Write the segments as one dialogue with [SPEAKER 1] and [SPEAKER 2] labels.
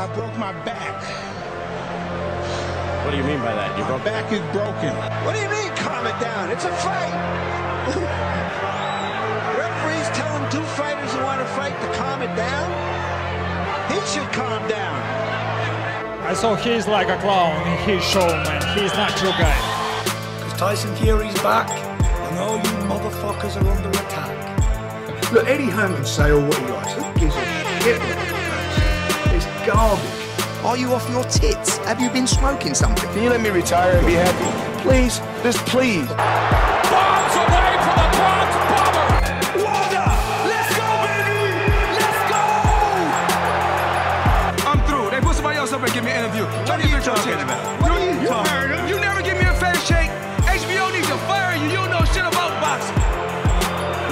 [SPEAKER 1] I broke my back.
[SPEAKER 2] What do you mean by that?
[SPEAKER 1] My back is broken.
[SPEAKER 3] What do you mean, calm it down? It's a fight. Referees telling two fighters who want to fight to calm it down? He should calm down.
[SPEAKER 4] I saw he's like a clown in his show, man. He's not your guy.
[SPEAKER 5] Because Tyson Fury's back, and all you motherfuckers are under attack.
[SPEAKER 6] Look, Eddie Hearn can say all what he likes. Who gives a shit what Eddie Hearn says? It's garbage.
[SPEAKER 7] Are you off your tits? Have you been smoking something?
[SPEAKER 6] Can you let me retire and be happy? Please, just please.
[SPEAKER 8] Bombs away from the Bronx Bomber!
[SPEAKER 5] Wanda! Let's go, baby! Let's go!
[SPEAKER 9] I'm through. They put somebody else up and give me an interview.
[SPEAKER 3] What are you talking about? What are you talking about?
[SPEAKER 9] You never give me a fair shake. HBO needs to fire you. You don't know shit about boxing.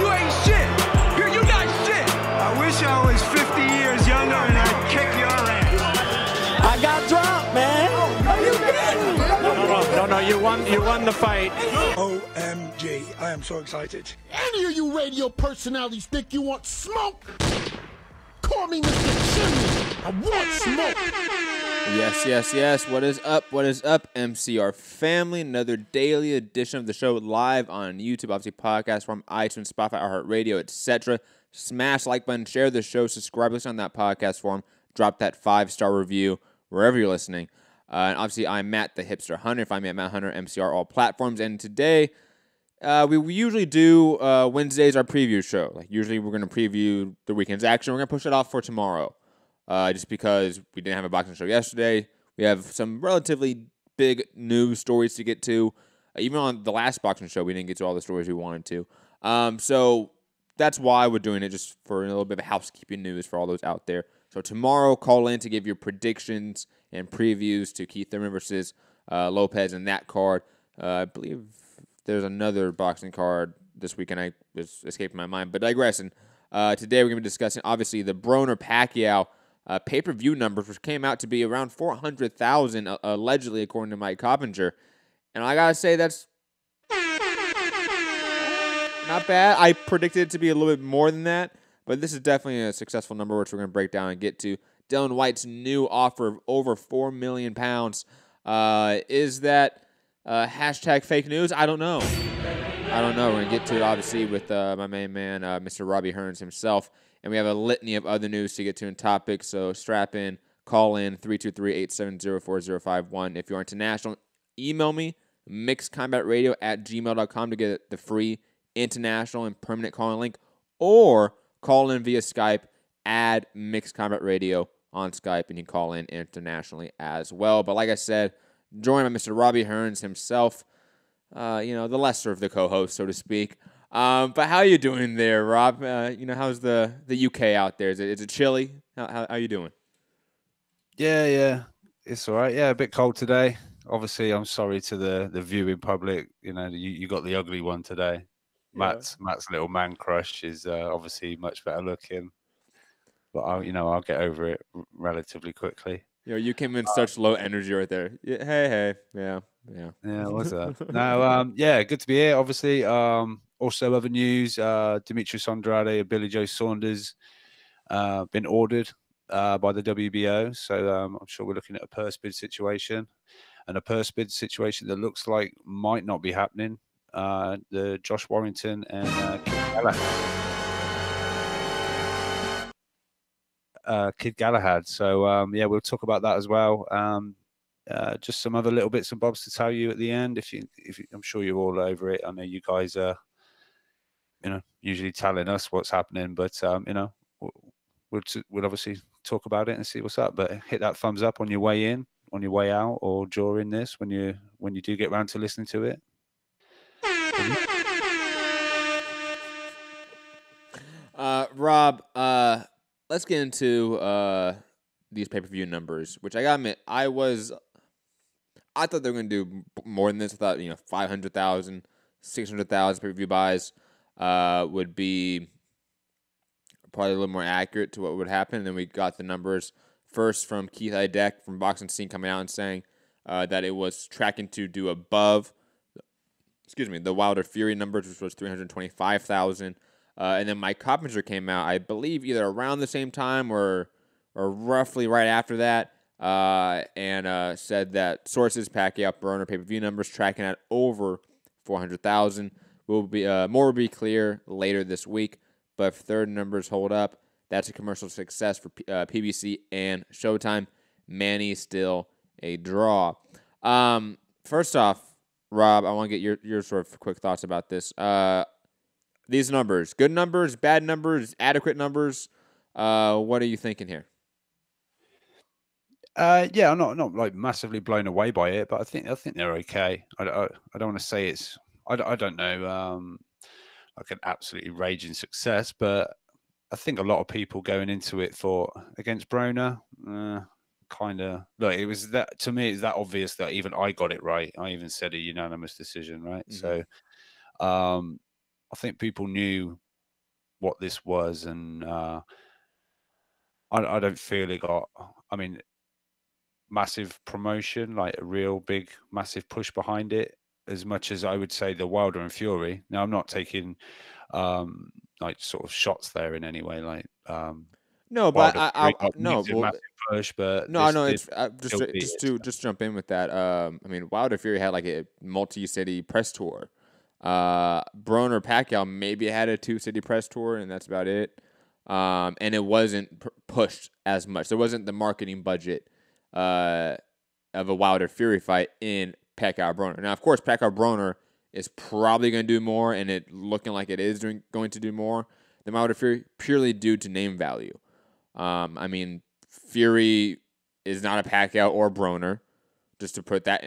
[SPEAKER 9] You ain't shit. You're not shit.
[SPEAKER 3] I wish I was 50 years younger and I'd kick your ass.
[SPEAKER 8] I got drunk, man. Are you kidding?
[SPEAKER 2] No, you won the fight.
[SPEAKER 6] OMG, I am so excited.
[SPEAKER 10] Any of you radio personalities think you want smoke? Call me Mr. Chimney. I want smoke.
[SPEAKER 11] Yes. What is up? MCR family. Another daily edition of the show live on YouTube, obviously podcast from iTunes, Spotify, iHeartRadio, etc. Smash the like button, share the show, subscribe, listen on that podcast form, drop that 5-star review wherever you're listening. And obviously, I'm Matt the Hipster Hunter. Find me at Matt Hunter, MCR, all platforms. And today, we usually do Wednesdays, our preview show. Like usually, we're going to preview the weekend's action. We're going to push it off for tomorrow, just because we didn't have a boxing show yesterday. We have some relatively big news stories to get to. Even on the last boxing show, we didn't get to all the stories we wanted to. So that's why we're doing it, just for a little bit of housekeeping news for all those out there. So tomorrow, call in to give your predictions and previews to Keith Thurman versus Lopez in that card. I believe there's another boxing card this weekend. I just escaped my mind, but digressing. Today we're going to be discussing, obviously, the Broner-Pacquiao pay-per-view numbers, which came out to be around 400,000, allegedly, according to Mike Coppinger. And I got to say, that's not bad. I predicted it to be a little bit more than that, but this is definitely a successful number, which we're going to break down and get to. Dillian Whyte's new offer of over £4 million. Is that hashtag fake news? I don't know. We're going to get to it, obviously, with my main man, Mr. Robbie Hearns himself. And we have a litany of other news to get to in topics. So strap in, call in, 323-870-4051. If you're international, email me, mixedcombatradio@gmail.com to get the free international and permanent calling link. Or call in via Skype, add Mixed Combat Radio on Skype, and you can call in internationally as well. But like I said, joined by Mr. Robbie Hearns himself, the lesser of the co-hosts, so to speak. But how are you doing there, Rob? How's the UK out there? Is it chilly? How are you doing?
[SPEAKER 12] Yeah, it's all right. Yeah, a bit cold today. Obviously, I'm sorry to the viewing public. You got the ugly one today. Yeah. Matt's little man crush is obviously much better looking, but I'll get over it relatively quickly.
[SPEAKER 11] You came in such low energy right there. Yeah, hey, yeah.
[SPEAKER 12] What's that? No, good to be here. Obviously, also other news: Demetrius Andrade and Billy Joe Saunders been ordered by the WBO. So I'm sure we're looking at a purse bid situation, and a purse bid situation that looks like might not be happening. The Josh Warrington and Kid Galahad. So we'll talk about that as well. Just some other little bits and bobs to tell you at the end. I'm sure you're all over it. I know you guys are, usually telling us what's happening, but we'll obviously talk about it and see what's up. But hit that thumbs up on your way in, on your way out, or during this when you do get round to listening to it.
[SPEAKER 11] Rob, let's get into these pay-per-view numbers, which I gotta admit, I thought they were gonna do more than this. I thought 500,000, 600,000 pay-per-view buys would be probably a little more accurate to what would happen. And then we got the numbers first from Keith Idek from Boxing Scene coming out and saying that it was tracking to do above the Wilder Fury numbers, which was 325,000. And then Mike Coppinger came out, I believe, either around the same time or or roughly right after that, and said that sources Pacquiao Broner pay-per-view numbers tracking at over 400,000. More will be clear later this week, but if third numbers hold up, that's a commercial success for PBC and Showtime. Manny still a draw. First off, Rob, I want to get your sort of quick thoughts about this. These numbers, good numbers, bad numbers, adequate numbers. What are you thinking here?
[SPEAKER 12] Yeah, I'm not like massively blown away by it, but I think they're okay. I don't want to say it's I don't know like an absolutely raging success, but I think a lot of people going into it against Broner, kind of look. It was that to me. It's that obvious that even I got it right. I even said a unanimous decision, right?
[SPEAKER 11] Mm-hmm.
[SPEAKER 12] So, I think people knew what this was, and I don't feel it got. I mean, massive promotion, like a real big, massive push behind it. As much as I would say the Wilder and Fury. Now, I'm not taking like sort of shots there in any way, like
[SPEAKER 11] no, but
[SPEAKER 12] massive push, but
[SPEAKER 11] just jump in with that. I mean, Wilder Fury had like a multi-city press tour. Broner Pacquiao maybe had a 2-city press tour, and that's about it. And it wasn't pushed as much. There wasn't the marketing budget of a Wilder Fury fight in Pacquiao Broner. Now, of course, Pacquiao Broner is probably going to do more, and it looking like it is going to do more than Wilder Fury, purely due to name value. I mean, Fury is not a Pacquiao or Broner, just to put that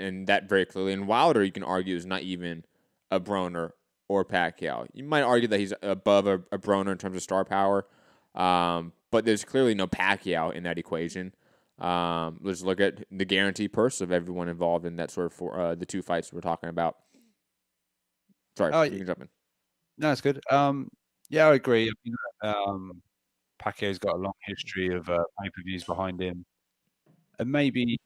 [SPEAKER 11] very clearly. And Wilder, you can argue, is not even a Broner or Pacquiao. You might argue that he's above a Broner in terms of star power, but there's clearly no Pacquiao in that equation. Let's look at the guarantee purse of everyone involved in that sort of for the two fights we're talking about. Sorry, you can jump in.
[SPEAKER 12] No, it's good. Yeah, I agree. I mean, Pacquiao's got a long history of pay-per-views behind him, and maybe,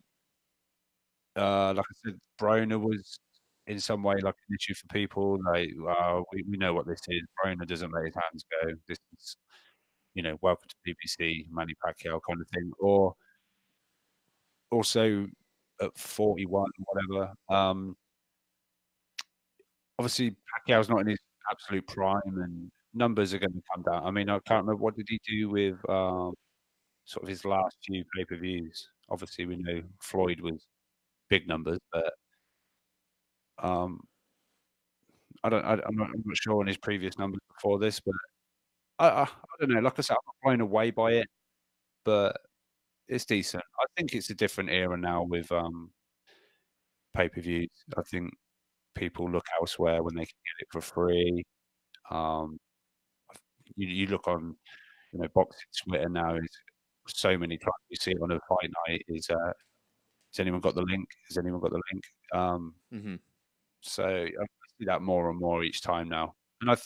[SPEAKER 12] like I said, Broner was in some way like an issue for people. Like, we know what this is. Broner doesn't let his hands go. This is, welcome to PPC, Manny Pacquiao kind of thing. Or also at 41, whatever. Obviously, Pacquiao's not in his absolute prime, and numbers are going to come down. I mean, I can't remember what did he do with sort of his last few pay-per-views. Obviously, we know Floyd was big numbers, but I'm not sure on his previous numbers before this. But I don't know. Like I said, I'm not blown away by it, but it's decent. I think it's a different era now with pay-per-views. I think people look elsewhere when they can get it for free. You look on, boxing Twitter now. Is so many times you see it on a fight night. Has anyone got the link? Has anyone got the link? So I see that more and more each time now. And I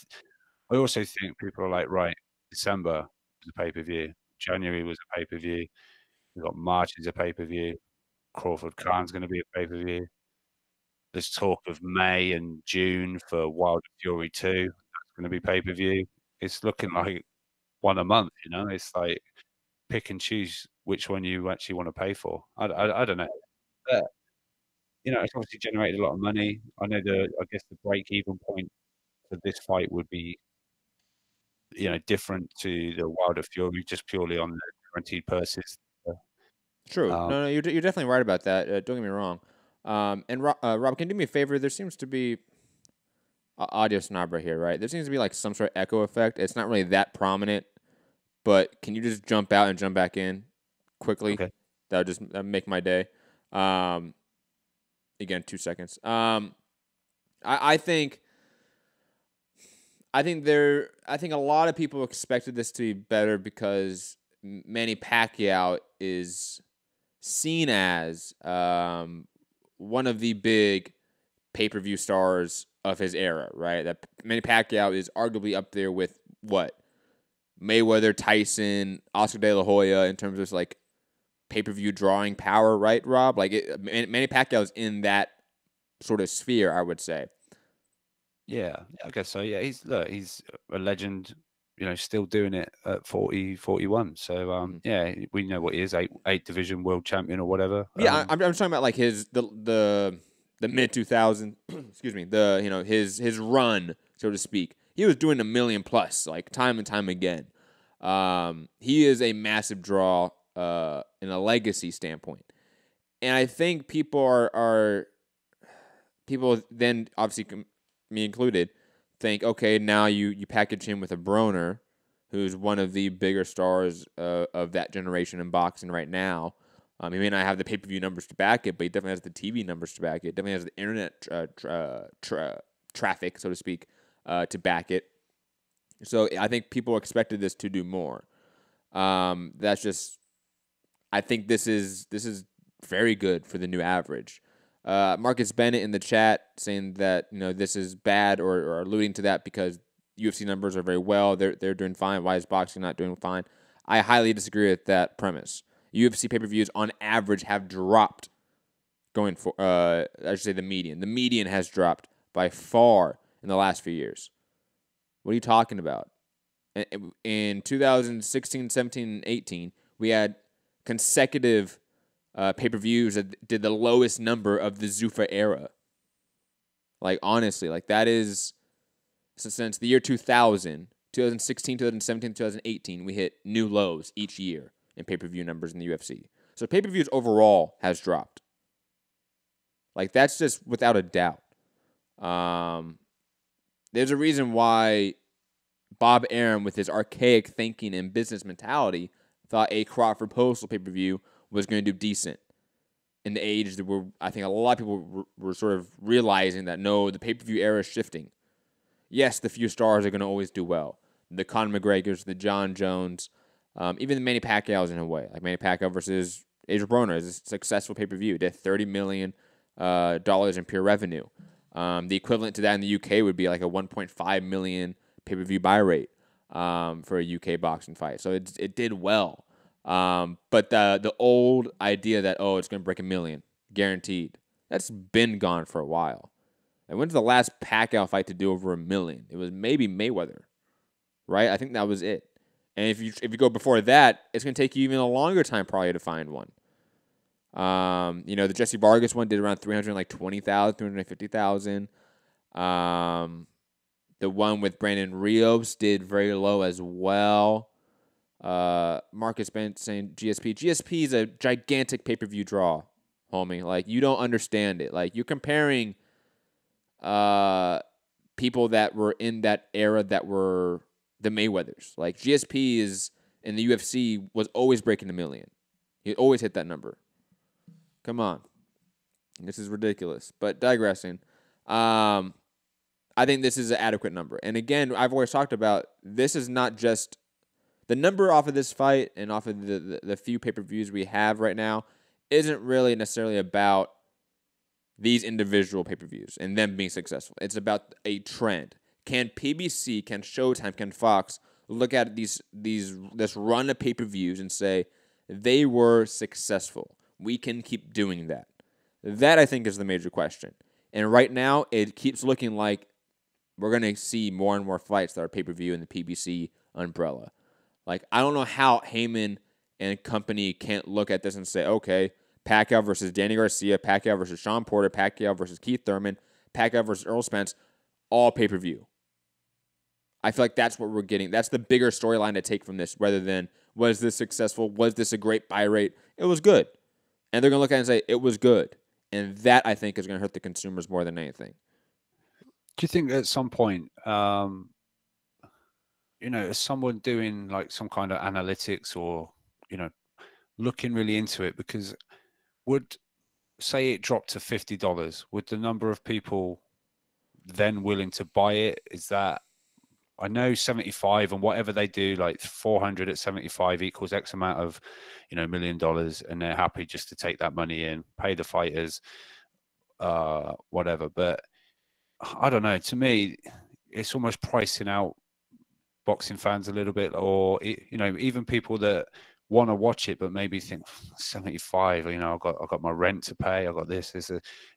[SPEAKER 12] also think people are like, right, December was a pay-per-view, January was a pay-per-view, we've got March is a pay-per-view, Crawford Khan's going to be a pay-per-view. There's talk of May and June for Wilder Fury 2. That's going to be pay-per-view. It's looking like one a month, It's like pick and choose which one you actually want to pay for. I don't know. But, it's obviously generated a lot of money. I know I guess the break-even point for this fight would be, different to the Wilder Fury, just purely on the guaranteed purses.
[SPEAKER 11] True. No, you're definitely right about that. Don't get me wrong. And Rob, can you do me a favor? There seems to be audio snobber here, right? There seems to be like some sort of echo effect. It's not really that prominent, but can you just jump out and jump back in quickly?
[SPEAKER 12] Okay.
[SPEAKER 11] That would just make my day. Again, 2 seconds. I think a lot of people expected this to be better because Manny Pacquiao is seen as one of the big pay-per-view stars of his era, right? That Manny Pacquiao is arguably up there with Mayweather, Tyson, Oscar De La Hoya in terms of like pay-per-view drawing power, right, Rob? Like Manny Pacquiao is in that sort of sphere, I would say.
[SPEAKER 12] Yeah, I guess so. Yeah, he's a legend. still doing it at 40, 41. So yeah, we know what he is, eight division world champion or whatever.
[SPEAKER 11] Yeah, I'm talking about like the mid 2000s, excuse me, his run, so to speak. He was doing 1 million plus, like time and time again. He is a massive draw in a legacy standpoint, and I think people people then, obviously me included, think, okay, now you package him with a Broner, who's one of the bigger stars of that generation in boxing right now. He may not have the pay-per-view numbers to back it, but he definitely has the TV numbers to back it. Definitely has the internet traffic, so to speak, to back it. So I think people expected this to do more. That's just, I think this is very good for the new average. Marcus Bennett in the chat saying that this is bad or alluding to that because UFC numbers are very well. They're doing fine. Why is boxing not doing fine? I highly disagree with that premise. UFC pay-per-views on average have dropped going for, I should say the median. The median has dropped by far in the last few years. What are you talking about? In 2016, 17, and 18, we had consecutive pay-per-views that did the lowest number of the Zuffa era. Like, honestly, like that is, since the year 2000, 2016, 2017, 2018, we hit new lows each year in pay-per-view numbers in the UFC. So pay-per-views overall has dropped. Like, that's just without a doubt. There's a reason why Bob Arum, with his archaic thinking and business mentality, thought a Crawford Postal pay-per-view was going to do decent in the age that I think a lot of people were sort of realizing that, no, the pay-per-view era is shifting. Yes, the few stars are going to always do well. The Conor McGregors, the John Jones, even the Manny Pacquiao's in a way. Like Manny Pacquiao versus Adrien Broner is a successful pay-per-view. Did $30 million in pure revenue. The equivalent to that in the UK would be like a 1.5 million pay-per-view buy rate for a UK boxing fight. So it did well. But the old idea that, it's going to break 1 million, guaranteed, that's been gone for a while. And when's the last Pacquiao fight to do over 1 million? It was maybe Mayweather, right? I think that was it. And if you go before that, it's going to take you even a longer time probably to find one. The Jesse Vargas one did around 320,000, 350,000. The one with Brandon Rios did very low as well. Marcus Bent saying GSP. GSP is a gigantic pay-per-view draw, homie. Like, you don't understand it. Like, you're comparing people that were in that era that were the Mayweathers. Like, GSP is in the UFC was always breaking 1 million. He always hit that number. Come on. This is ridiculous. But digressing. I think this is an adequate number. And again, I've always talked about this is not just the number off of this fight and off of the few pay-per-views we have right now isn't really necessarily about these individual pay-per-views and them being successful. It's about a trend. Can PBC, can Showtime, can Fox look at this run of pay-per-views and say they were successful? We can keep doing that. That, I think, is the major question. And right now, it keeps looking like we're going to see more and more fights that are pay-per-view in the PBC umbrella. Like, I don't know how Heyman and company can't look at this and say, okay, Pacquiao versus Danny Garcia, Pacquiao versus Sean Porter, Pacquiao versus Keith Thurman, Pacquiao versus Earl Spence, all pay-per-view. I feel like that's what we're getting. That's the bigger storyline to take from this, rather than, was this successful? Was this a great buy rate? It was good. And they're going to look at it and say, it was good. And that, I think, is going to hurt the consumers more than anything.
[SPEAKER 12] Do you think at some point, is someone doing like some kind of analytics or, looking really into it? Because would, say it dropped to $50, would the number of people then willing to buy it, is that, I know 75 and whatever they do, like 400 at 75 equals X amount of, $1 million, and they're happy just to take that money in, pay the fighters, whatever. But I don't know. To me, it's almost pricing out boxing fans a little bit, or even people that want to watch it but maybe think 75. I've got my rent to pay. I've got this. There's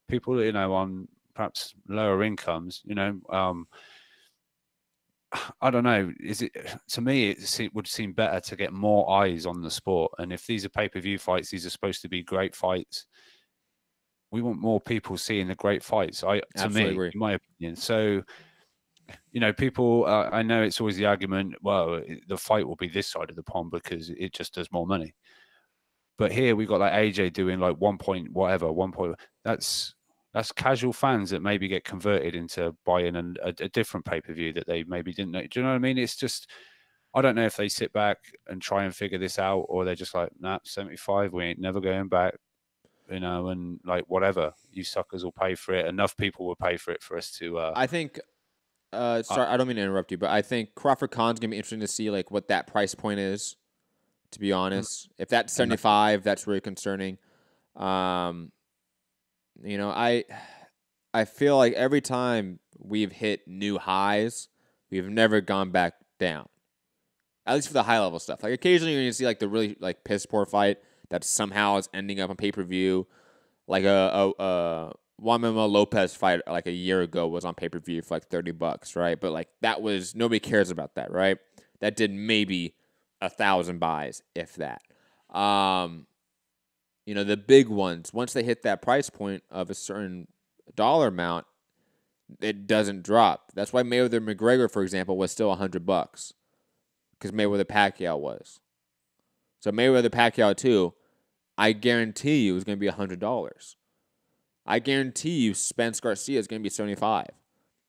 [SPEAKER 12] people on perhaps lower incomes. I don't know. Is it to me? It would seem better to get more eyes on the sport. And if these are pay-per-view fights, these are supposed to be great fights. We want more people seeing the great fights. To me,
[SPEAKER 11] agree.
[SPEAKER 12] in my opinion. So, people. I know it's always the argument. Well, the fight will be this side of the pond because it just does more money. But here we got like AJ doing like 1 point whatever, 1 point. That's casual fans that maybe get converted into buying a different pay-per-view that they maybe didn't know. Do you know what I mean? It's just, I don't know if they sit back and try and figure this out, or they're just like, nah, 75, we ain't never going back, and like, whatever, you suckers will pay for it. Enough people will pay for it for us to...
[SPEAKER 11] I think, sorry, I don't mean to interrupt you, but I think Crawford Khan's going to be interesting to see like what that price point is, to be honest. If that's 75, that's really concerning. I feel like every time we've hit new highs, we've never gone back down. At least for the high level stuff. Like occasionally you're going to see like the really like piss poor fight that somehow is ending up on pay-per-view. Like a Juan Manuel Lopez fight like a year ago was on pay-per-view for like $30, right? But like that was, nobody cares about that, right? That did maybe 1,000 buys, if that. The big ones, once they hit that price point of a certain dollar amount, it doesn't drop. That's why Mayweather McGregor, for example, was still $100 because Mayweather Pacquiao was. So Mayweather Pacquiao 2, I guarantee you is going to be $100. I guarantee you Spence Garcia is going to be 75.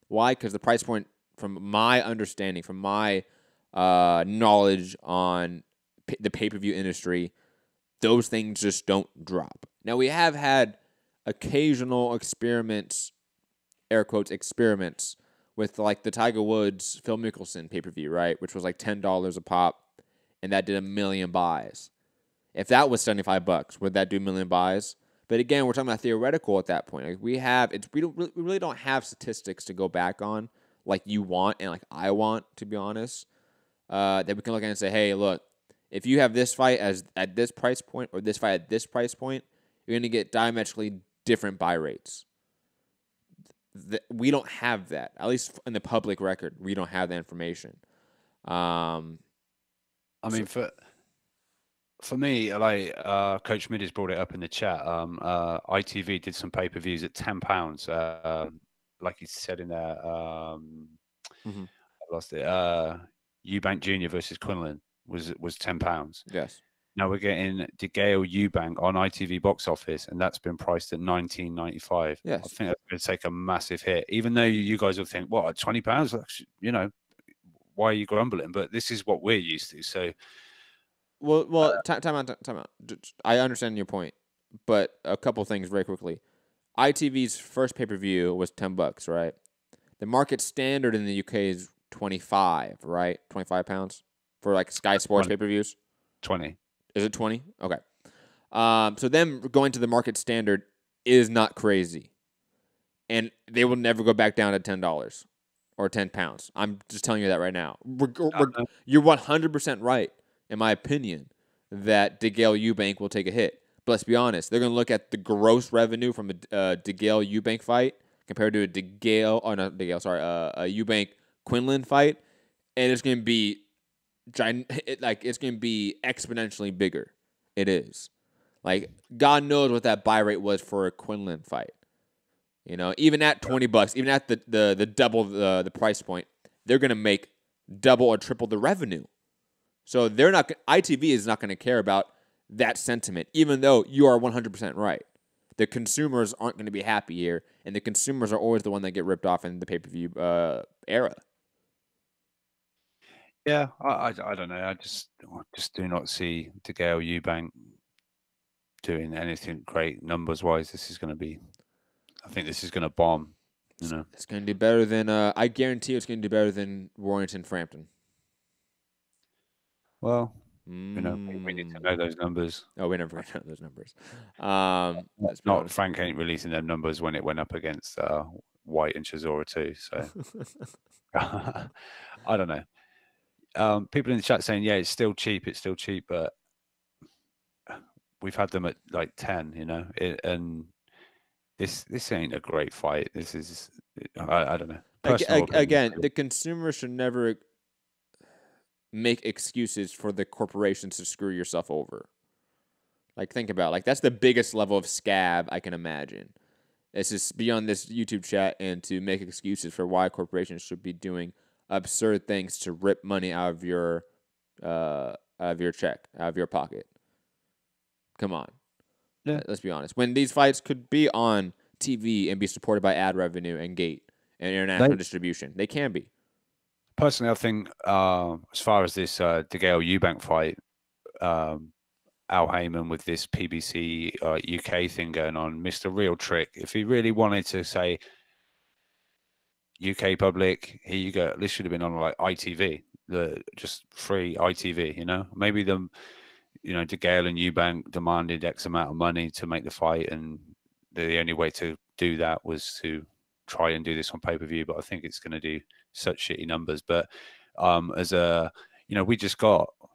[SPEAKER 11] Why? Because the price point, from my understanding, from my knowledge on the pay-per-view industry, those things just don't drop. Now, we have had occasional experiments, air quotes, experiments, with like the Tiger Woods Phil Mickelson pay-per-view, right? Which was like $10 a pop, and that did 1 million buys. If that was $75, would that do 1 million buys? But again, we're talking about theoretical at that point. Like we really don't have statistics to go back on like you want and like I want, to be honest, that we can look at and say, hey, look, if you have this fight at this price point or this fight at this price point, you're going to get diametrically different buy rates. We don't have that. At least in the public record, we don't have that information.
[SPEAKER 12] I mean, for me, like Coach Mid has brought it up in the chat. ITV did some pay-per-views at £10. Like he said in there, I lost it. Eubank Jr. versus Quinlan was £10.
[SPEAKER 11] Yes.
[SPEAKER 12] Now we're getting DeGale Eubank on ITV box office, and that's been priced at $19.95.
[SPEAKER 11] Yes.
[SPEAKER 12] I think that's going to take a massive hit. Even though you guys will think, what, at £20? Why are you grumbling? But this is what we're used to. So,
[SPEAKER 11] time out. I understand your point, but a couple things very quickly. ITV's first pay-per-view was $10, right? The market standard in the UK is 25, right? £25 for like Sky Sports pay-per-views.
[SPEAKER 12] 20.
[SPEAKER 11] Is it 20? Okay. So them going to the market standard is not crazy. And they will never go back down to $10 or £10. I'm just telling you that right now. You're 100% right, in my opinion, that DeGale Eubank will take a hit. But let's be honest. They're going to look at the gross revenue from a DeGale Eubank fight compared to a Eubank Quinlan fight, and it's going to be it's going to be exponentially bigger. It is. Like, God knows what that buy rate was for a Quinlan fight. Even at $20, even at the double the price point, they're going to make double or triple the revenue. So ITV is not going to care about that sentiment, even though you are 100% right. The consumers aren't going to be happy here, and the consumers are always the one that get ripped off in the pay-per-view era.
[SPEAKER 12] Yeah, I don't know. I just do not see DeGale Eubank doing anything great numbers-wise. I think this is going to bomb.
[SPEAKER 11] It's going to do better than, I guarantee it's going to do better than Warrington Frampton.
[SPEAKER 12] Well, we need to know those numbers.
[SPEAKER 11] Oh, we never know those numbers.
[SPEAKER 12] Frank ain't releasing them numbers when it went up against Whyte and Chisora too. So I don't know. People in the chat saying, yeah, it's still cheap, but we've had them at like 10, and this ain't a great fight. This is, I don't know.
[SPEAKER 11] Again, the consumer should never make excuses for the corporations to screw yourself over. Like, think about it. Like, that's the biggest level of scab I can imagine. It's just be on this YouTube chat and to make excuses for why corporations should be doing absurd things to rip money out of your check, out of your pocket. Come on.
[SPEAKER 12] Yeah.
[SPEAKER 11] Let's be honest. When these fights could be on TV and be supported by ad revenue and gate and international distribution, they can be.
[SPEAKER 12] Personally, I think as far as this DeGale Eubank fight, Al Heyman with this PBC UK thing going on missed a real trick. If he really wanted to say, UK public, here you go, this should have been on like ITV, just free ITV, you know? Maybe DeGale and Eubank demanded X amount of money to make the fight, and the only way to do that was to try and do this on pay-per-view, but I think it's going to do such shitty numbers. But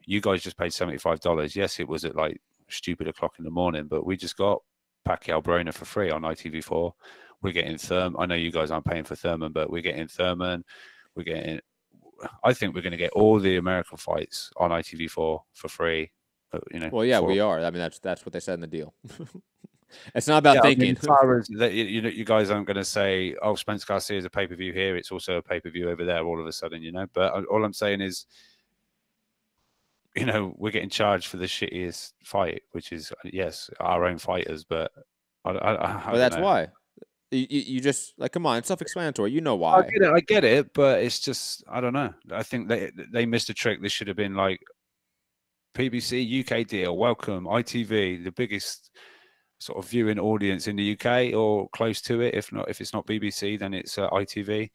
[SPEAKER 12] you guys just paid $75. Yes, it was at like stupid o'clock in the morning, but we just got Pacquiao Broner for free on ITV4. We're getting Thurman. I know you guys aren't paying for Thurman, but we're getting Thurman. I think we're going to get all the American fights on ITV4 for free.
[SPEAKER 11] Well, yeah, we are. I mean, that's what they said in the deal. It's not about thinking. I mean,
[SPEAKER 12] as far as that, you guys aren't going to say, "Oh, Spence Garcia is a pay-per-view here. It's also a pay-per-view over there." All of a sudden, But all I'm saying is, we're getting charged for the shittiest fight, which is yes, our own fighters. But
[SPEAKER 11] well, that's why. You just come on, it's self-explanatory. You know why?
[SPEAKER 12] I get it, but it's just I don't know. I think they missed a trick. This should have been like PBC UK deal. Welcome ITV, the biggest sort of viewing audience in the UK or close to it. If it's not BBC, then it's ITV.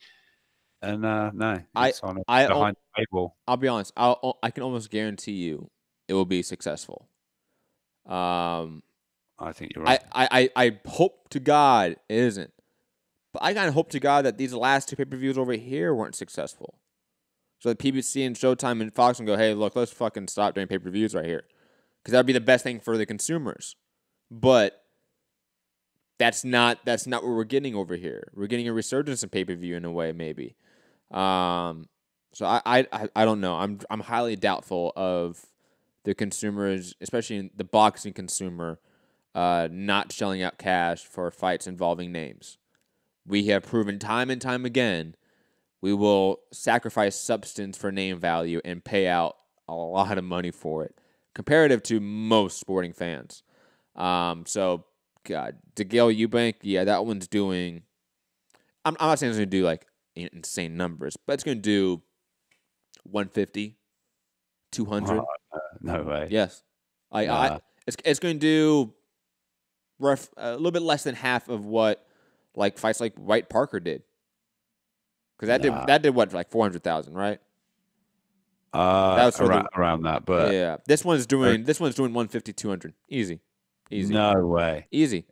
[SPEAKER 12] And no, it's behind the table.
[SPEAKER 11] I'll be honest. I can almost guarantee you it will be successful.
[SPEAKER 12] I think you're right.
[SPEAKER 11] I hope to God it isn't. But I kind of hope to God that these last two pay-per-views over here weren't successful. So that PBC and Showtime and Fox can go, hey, look, let's fucking stop doing pay-per-views right here. Because that would be the best thing for the consumers. But that's not what we're getting over here. We're getting a resurgence in pay-per-view in a way, maybe. So I don't know. I'm highly doubtful of the consumers, especially the boxing consumer, not shelling out cash for fights involving names. We have proven time and time again we will sacrifice substance for name value and pay out a lot of money for it, comparative to most sporting fans. So, God, DeGale Eubank, yeah, that one's doing. I'm not saying it's going to do like insane numbers, but it's going to do 150, 200.
[SPEAKER 12] No way.
[SPEAKER 11] Yes, it's going to do a little bit less than half of what like fights like Whyte Parker did. Because that did what, like 400,000, right?
[SPEAKER 12] That was around that, but
[SPEAKER 11] yeah, this one's doing 150, 200, easy.
[SPEAKER 12] No way,
[SPEAKER 11] easy.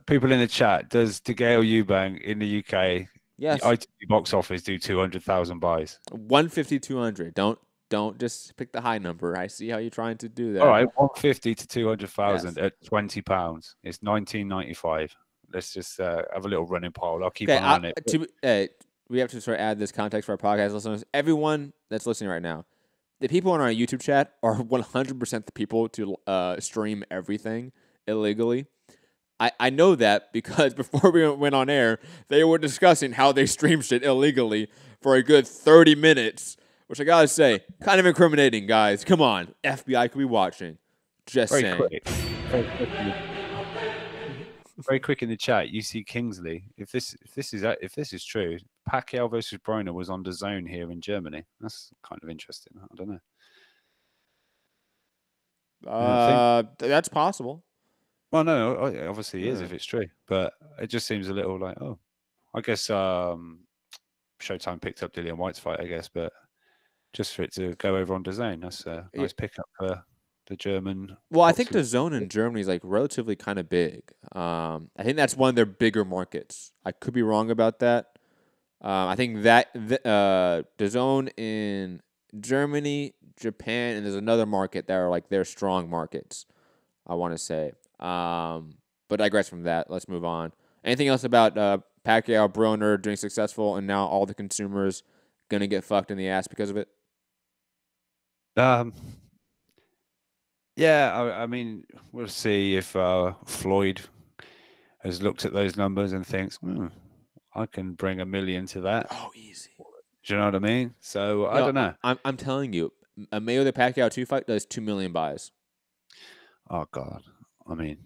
[SPEAKER 12] People in the chat, does DeGale Eubank in the UK,
[SPEAKER 11] yes,
[SPEAKER 12] the ITV box office do 200,000 buys?
[SPEAKER 11] 150, 200. Don't just pick the high number. I see how you're trying to do that.
[SPEAKER 12] All right, 150 to 200,000 at £20. It's $19.95. Let's just have a little running poll. I'll keep an eye on it.
[SPEAKER 11] We have to sort of add this context for our podcast listeners. Everyone that's listening right now, the people on our YouTube chat are 100% the people to stream everything illegally. I know that because before we went on air, they were discussing how they stream shit illegally for a good 30 minutes, which I gotta say, kind of incriminating, guys. Come on, FBI could be watching. Just saying.
[SPEAKER 12] Very quick in the chat, UC Kingsley. If this is true, Pacquiao versus Broner was on DAZN here in Germany. That's kind of interesting. I don't
[SPEAKER 11] know. That's possible.
[SPEAKER 12] Well, no, obviously it is if it's true, but it just seems a little like, oh, I guess Showtime picked up Dillian Whyte's fight, I guess, but just for it to go over on DAZN, that's a nice pickup for the German.
[SPEAKER 11] Well, I think DAZN in Germany is like relatively kind of big. I think that's one of their bigger markets. I could be wrong about that. I think that DAZN in Germany, Japan, and there's another market that are like their strong markets, I want to say. But I digress from that. Let's move on. Anything else about Pacquiao, Broner doing successful, and now all the consumers gonna get fucked in the ass because of it?
[SPEAKER 12] Yeah, I mean, we'll see if Floyd has looked at those numbers and thinks, I can bring $1 million to that.
[SPEAKER 11] Oh, easy.
[SPEAKER 12] Do you know what I mean? So I don't know.
[SPEAKER 11] I'm telling you, a Mayweather Pacquiao 2 fight does 2 million buys.
[SPEAKER 12] Oh God, I mean,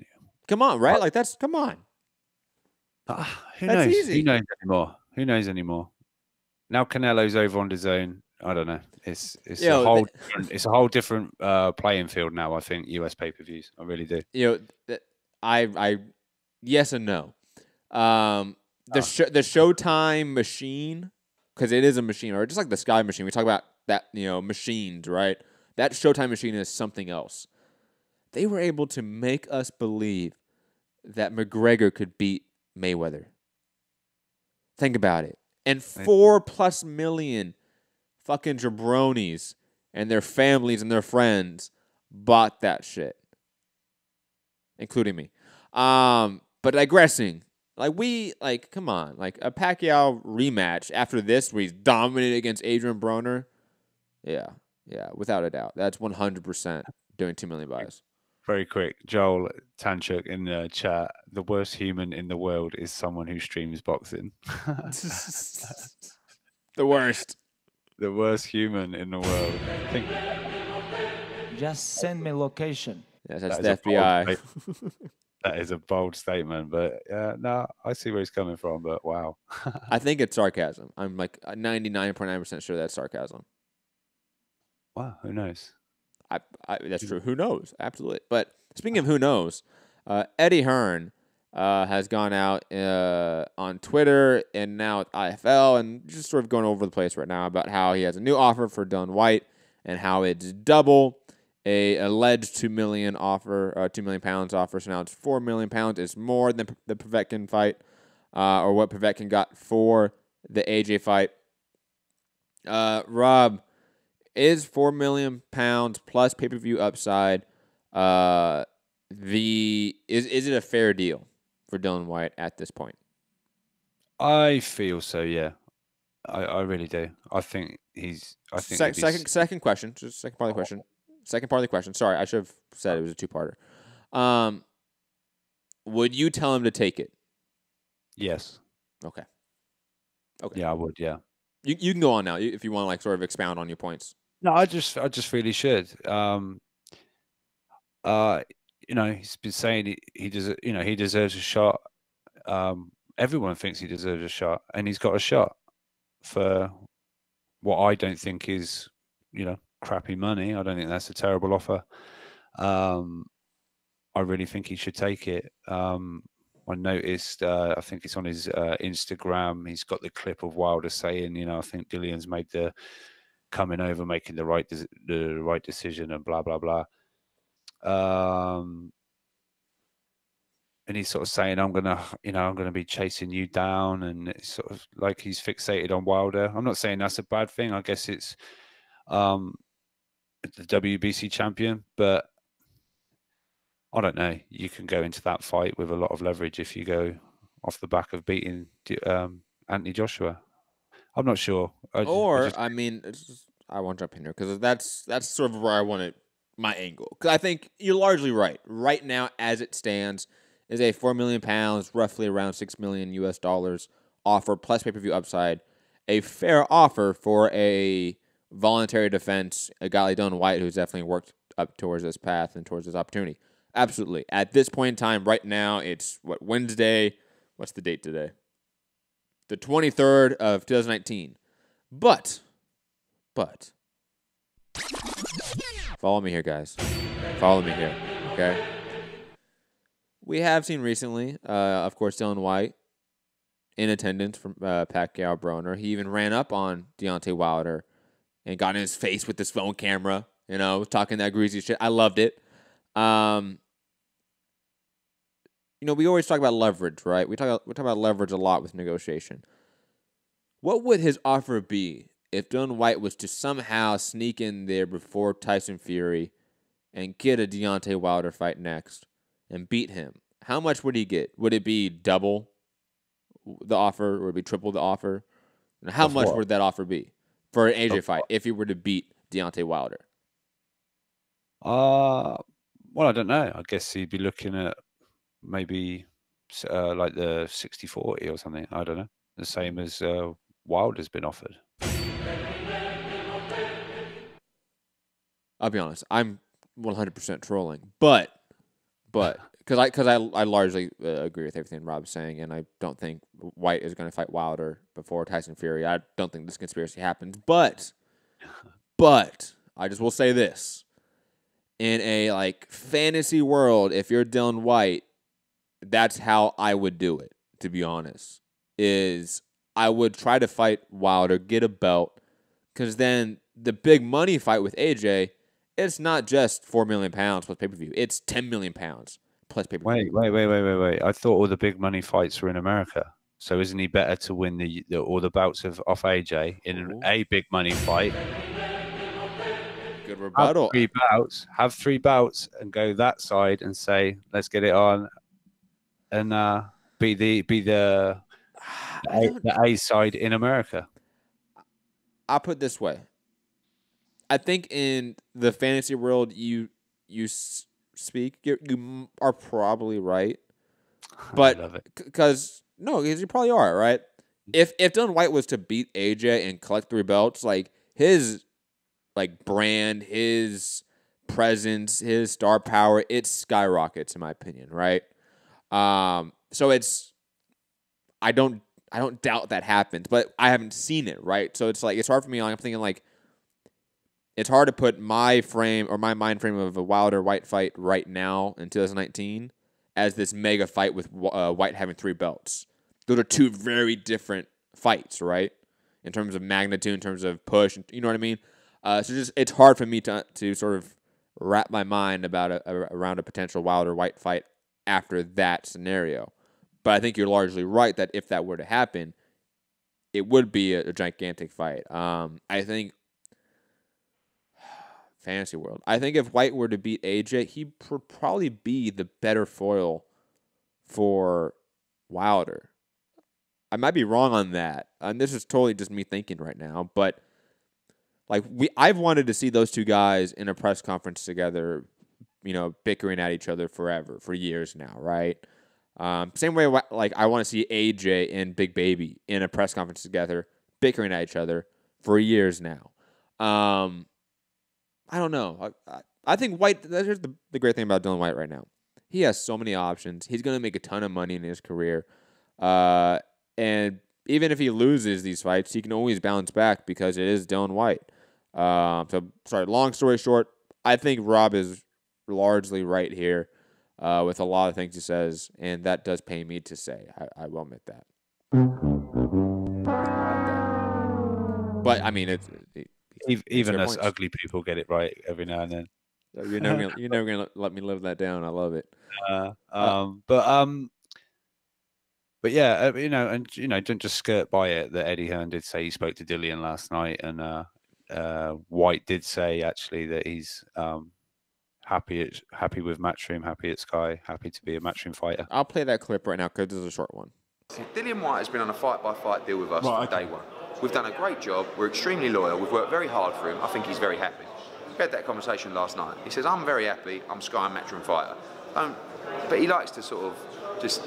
[SPEAKER 11] come on, right? Like come on.
[SPEAKER 12] Who
[SPEAKER 11] That's
[SPEAKER 12] knows?
[SPEAKER 11] easy.
[SPEAKER 12] Who knows anymore? Who knows anymore? Now Canelo's over on his own. I don't know. It's a whole different playing field now. I think US pay-per-views. I really do.
[SPEAKER 11] I yes and no. The Showtime machine, because it is a machine, or just like the Sky machine. We talk about that, machines, right? That Showtime machine is something else. They were able to make us believe that McGregor could beat Mayweather. Think about it. And 4+ million fucking jabronis and their families and their friends bought that shit, including me. But digressing, come on, like a Pacquiao rematch after this where he's dominated against Adrien Broner. Yeah, without a doubt. That's 100% doing 2 million buys.
[SPEAKER 12] Very quick, Joel Tanchuk in the chat. The worst human in the world is someone who streams boxing.
[SPEAKER 11] The worst.
[SPEAKER 12] The worst human in the world.
[SPEAKER 8] Just send me location.
[SPEAKER 11] Yes, that's the FBI.
[SPEAKER 12] That is a bold statement, but no, I see where he's coming from. But wow,
[SPEAKER 11] I think it's sarcasm. I'm like 99.9% sure that's sarcasm.
[SPEAKER 12] Wow, who knows?
[SPEAKER 11] That's true. Who knows? Absolutely. But speaking of who knows, Eddie Hearn has gone out on Twitter and now at IFL and just sort of going over the place right now about how he has a new offer for Dillian Whyte and how it's double a alleged 2 million offer, 2 million pounds offer. So now it's 4 million pounds. It's more than the Povetkin fight, or what Povetkin got for the AJ fight. Rob, is 4 million pounds plus pay-per-view upside is it a fair deal for Dillian Whyte at this point?
[SPEAKER 12] I feel so, yeah. I really do. I think
[SPEAKER 11] second question. Just second part of the question. Second part of the question. Sorry, I should have said it was a two-parter. Would you tell him to take it?
[SPEAKER 12] Yes.
[SPEAKER 11] Okay.
[SPEAKER 12] Yeah, I would. Yeah.
[SPEAKER 11] You can go on now if you want to like sort of expound on your points.
[SPEAKER 12] No, I just feel he should. He's been saying he deserves a shot. Everyone thinks he deserves a shot, and he's got a shot for what I don't think is, crappy money. I don't think that's a terrible offer. I really think he should take it. I noticed, I think it's on his Instagram, he's got the clip of Wilder saying, I think Dillian's made the coming over, making the right decision, and blah blah blah. And he's sort of saying, I'm gonna be chasing you down, and it's sort of like he's fixated on Wilder. I'm not saying that's a bad thing. I guess it's the WBC champion, but I don't know. You can go into that fight with a lot of leverage if you go off the back of beating Anthony Joshua. I'm not sure.
[SPEAKER 11] I won't jump in here because that's sort of where I wanted my angle. Because I think you're largely right. Right now, as it stands, is a 4 million pounds, roughly around $6 million US offer plus pay-per-view upside. A fair offer for a voluntary defense, a guy like Dillian Whyte who's definitely worked up towards this path and towards this opportunity. Absolutely. At this point in time, right now, it's Wednesday? What's the date today? The 23rd of 2019. But, follow me here, guys. Follow me here, okay? We have seen recently, of course, Dillian Whyte in attendance from Pacquiao Broner. He even ran up on Deontay Wilder and got in his face with this phone camera, talking that greasy shit. I loved it. We always talk about leverage, right? We talk about leverage a lot with negotiation. What would his offer be if Dillian Whyte was to somehow sneak in there before Tyson Fury and get a Deontay Wilder fight next and beat him? How much would he get? Would it be double the offer? Would it be triple the offer? And how much would that offer be for an AJ fight if he were to beat Deontay Wilder?
[SPEAKER 12] Well, I don't know. I guess he'd be looking at maybe like the 60-40 or something. I don't know. The same as Wilder's been offered.
[SPEAKER 11] I'll be honest. I'm 100% trolling, but because I largely agree with everything Rob's saying, and I don't think Whyte is going to fight Wilder before Tyson Fury. I don't think this conspiracy happens, but I just will say this: in a like fantasy world, if you're Dillian Whyte, that's how I would do it. To be honest, is I would try to fight Wilder, get a belt, because then the big money fight with AJ. It's not just 4 million pounds plus pay-per-view. It's 10 million pounds plus pay-per-view.
[SPEAKER 12] Wait. I thought all the big money fights were in America. So isn't he better to win all the bouts off AJ in a big money fight?
[SPEAKER 11] Good rebuttal.
[SPEAKER 12] Have three bouts and go that side and say, let's get it on and be the A side in America.
[SPEAKER 11] I'll put it this way. I think in the fantasy world you speak, you are probably right, but because you probably are right. If Dillian Whyte was to beat AJ and collect 3 belts, like his brand, his presence, his star power, it skyrockets in my opinion, right? So I don't doubt that happens, but I haven't seen it, right? So it's hard for me. I'm thinking like. It's hard to put my mind frame of a Wilder Whyte fight right now in 2019 as this mega fight with Whyte having 3 belts. Those are 2 very different fights, right? In terms of magnitude, in terms of push, you know what I mean? So it's hard for me to sort of wrap my mind about around a potential Wilder Whyte fight after that scenario. But I think you're largely right that if that were to happen, it would be a gigantic fight. I think. Fantasy world. I think if Whyte were to beat AJ, he would probably be the better foil for Wilder. I might be wrong on that. And this is totally just me thinking right now, but like I've wanted to see those 2 guys in a press conference together, bickering at each other for years now, right? Same way like I want to see AJ and Big Baby in a press conference together, bickering at each other for years now. I don't know. I think Whyte, here's the great thing about Dillian Whyte right now. He has so many options. He's going to make a ton of money in his career. And even if he loses these fights, he can always bounce back because it is Dillian Whyte. Long story short, I think Rob is largely right here with a lot of things he says, and that does pain me to say. I will admit that. But, I mean,
[SPEAKER 12] even us ugly people get it right every now and then.
[SPEAKER 11] You're never gonna let me live that down. I love it.
[SPEAKER 12] But yeah, don't just skirt by it that Eddie Hearn did say he spoke to Dillian last night, and Whyte did say actually that he's happy with Matchroom, happy at Sky, happy to be a Matchroom fighter.
[SPEAKER 11] I'll play that clip right now because this is a short one.
[SPEAKER 13] Dillian Whyte has been on a fight-by-fight deal with us from day one. We've done a great job. We're extremely loyal. We've worked very hard for him. I think he's very happy. We had that conversation last night. He says, I'm very happy. I'm Sky and Matchroom fighter. But he likes to sort of just,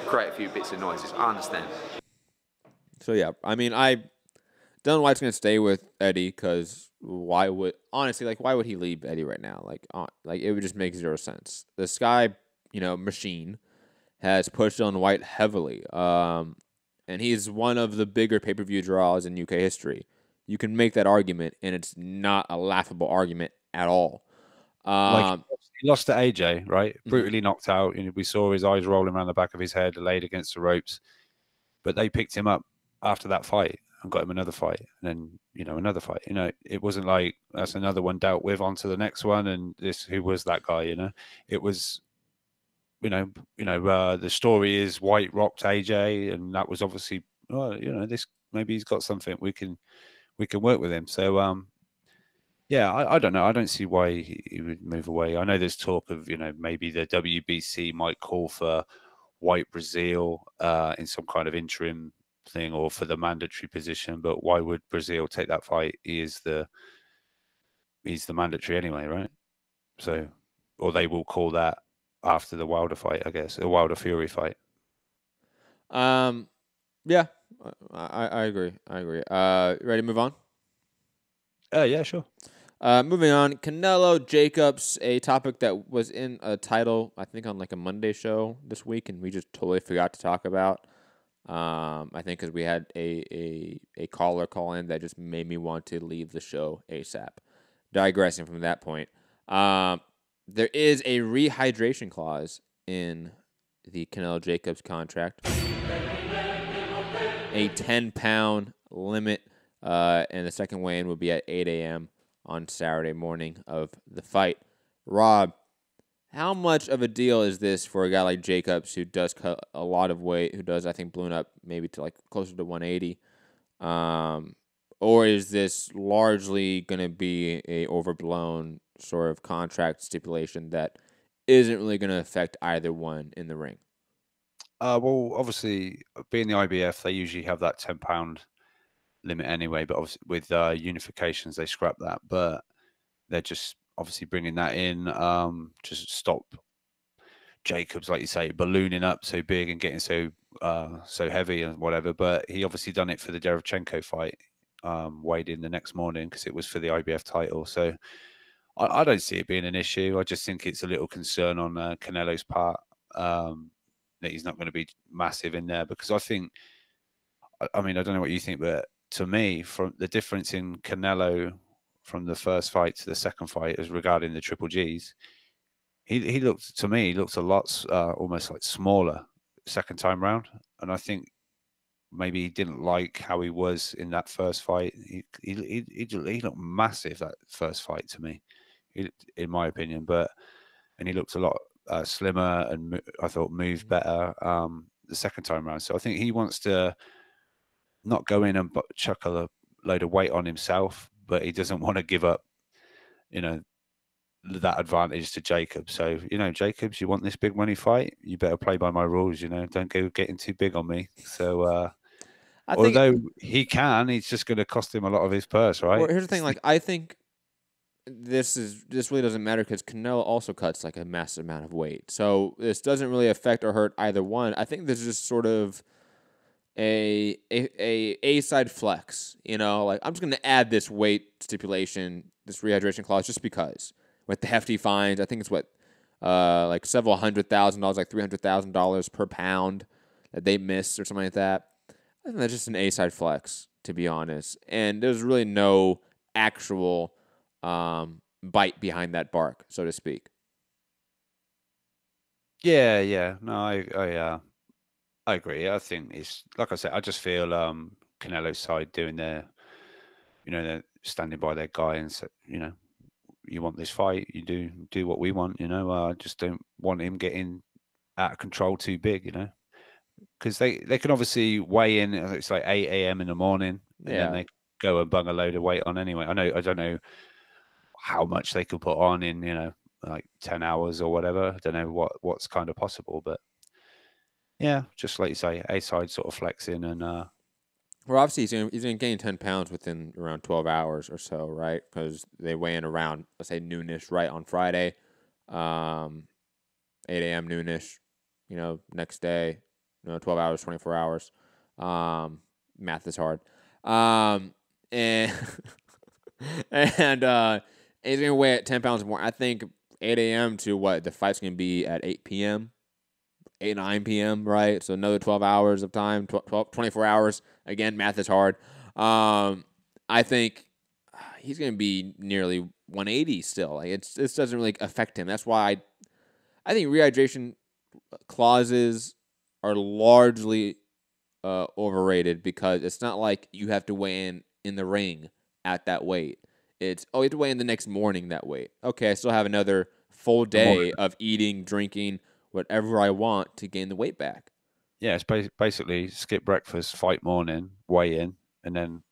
[SPEAKER 13] create a few bits of noises. I understand.
[SPEAKER 11] So, yeah. I mean, Dillian Whyte's going to stay with Eddie because why would he leave Eddie right now? Like it would just make 0 sense. The Sky, machine has pushed on Whyte heavily. And he's one of the bigger pay-per-view draws in UK history. You can make that argument, and it's not a laughable argument at all.
[SPEAKER 12] He lost to AJ, right? Brutally knocked out. We saw his eyes rolling around the back of his head, laid against the ropes. But they picked him up after that fight and got him another fight, and then another fight. It wasn't like that's another one dealt with, on to the next one, and who was that guy? It was. The story is Whyte rocked AJ, and that was obviously, this maybe he's got something we can work with him. So, I don't know. I don't see why he would move away. I know there's talk of, maybe the WBC might call for Whyte Brazil in some kind of interim thing or for the mandatory position. But why would Brazil take that fight? He's the mandatory anyway, right? So, or they will call that after the Wilder fight, I guess, a Wilder Fury fight.
[SPEAKER 11] Yeah, I agree. Ready to move on?
[SPEAKER 12] Yeah, sure.
[SPEAKER 11] Moving on, Canelo Jacobs, a topic that was in a title, I think, on like a Monday show this week, and we just totally forgot to talk about. I think because we had a caller call in that just made me want to leave the show ASAP. Digressing from that point, there is a rehydration clause in the Canelo Jacobs contract, a 10-pound limit, and the second weigh-in will be at 8 a.m. on Saturday morning of the fight. Rob, how much of a deal is this for a guy like Jacobs who does cut a lot of weight, who does, I think, balloon up maybe to like closer to 180? Or is this largely going to be a overblown sort of contract stipulation that isn't really going to affect either one in the ring?
[SPEAKER 12] Well, obviously, being the IBF, they usually have that 10-pound limit anyway, but obviously with unifications, they scrap that. But they're just obviously bringing that in just stop Jacobs, like you say, ballooning up so big and getting so heavy and whatever. But he obviously done it for the Derevchenko fight, weighed in the next morning because it was for the IBF title. So I don't see it being an issue. I just think it's a little concern on Canelo's part that he's not going to be massive in there, because I think, I mean, I don't know what you think, but to me, from the difference in Canelo from the first fight to the second fight as regarding the Triple Gs, he looked, to me, he looked a lot almost like smaller second time round. And I think maybe he didn't like how he was in that first fight. He looked massive that first fight to me, in my opinion. And he looked a lot slimmer and I thought moved better the second time around. So I think he wants to not go in and chuck a load of weight on himself, but he doesn't want to give up, that advantage to Jacobs. So, Jacobs, you want this big money fight? You better play by my rules, don't go getting too big on me. So, although he can, it's just going to cost him a lot of his purse, right?
[SPEAKER 11] Well, here's the thing, like, I think this really doesn't matter because Canelo also cuts like a massive amount of weight. So this doesn't really affect or hurt either one. I think this is just sort of a side flex, like I'm just going to add this weight stipulation, this rehydration clause, just because with the hefty fines. I think it's like several $100,000, like $300,000 per pound that they missed or something like that. I think that's just an A-side flex, to be honest. And there's really no actual bite behind that bark, so to speak.
[SPEAKER 12] Yeah. No, I agree. I think it's, like I said, I just feel Canelo's side doing their, they're standing by their guy and say, you want this fight, you do what we want, I just don't want him getting out of control too big, because they can obviously weigh in. It's like 8 a.m. in the morning, and then they go and bung a load of weight on anyway. I don't know how much they could put on in, like 10 hours or whatever. I don't know what's kind of possible, but yeah, just like you say, A-side sort of flexing and.
[SPEAKER 11] Well, obviously he's gonna gain 10 pounds within around 12 hours or so, right? Because they weigh in around, let's say, noonish, right, on Friday, 8 a.m. noonish, next day, 12 hours, 24 hours. Math is hard. And he's gonna weigh at 10 pounds more. I think 8 a.m. to what the fight's gonna be at 8 p.m. 9 p.m., right? So another 12 hours of time, 24 hours. Again, math is hard. I think he's going to be nearly 180 still. Like this doesn't really affect him. That's why I think rehydration clauses are largely overrated, because it's not like you have to weigh in the ring at that weight. It's, you have to weigh in the next morning that weight. Okay, I still have another full day of eating, drinking, whatever I want to gain the weight back.
[SPEAKER 12] Yeah, it's basically skip breakfast, fight morning, weigh in, and then,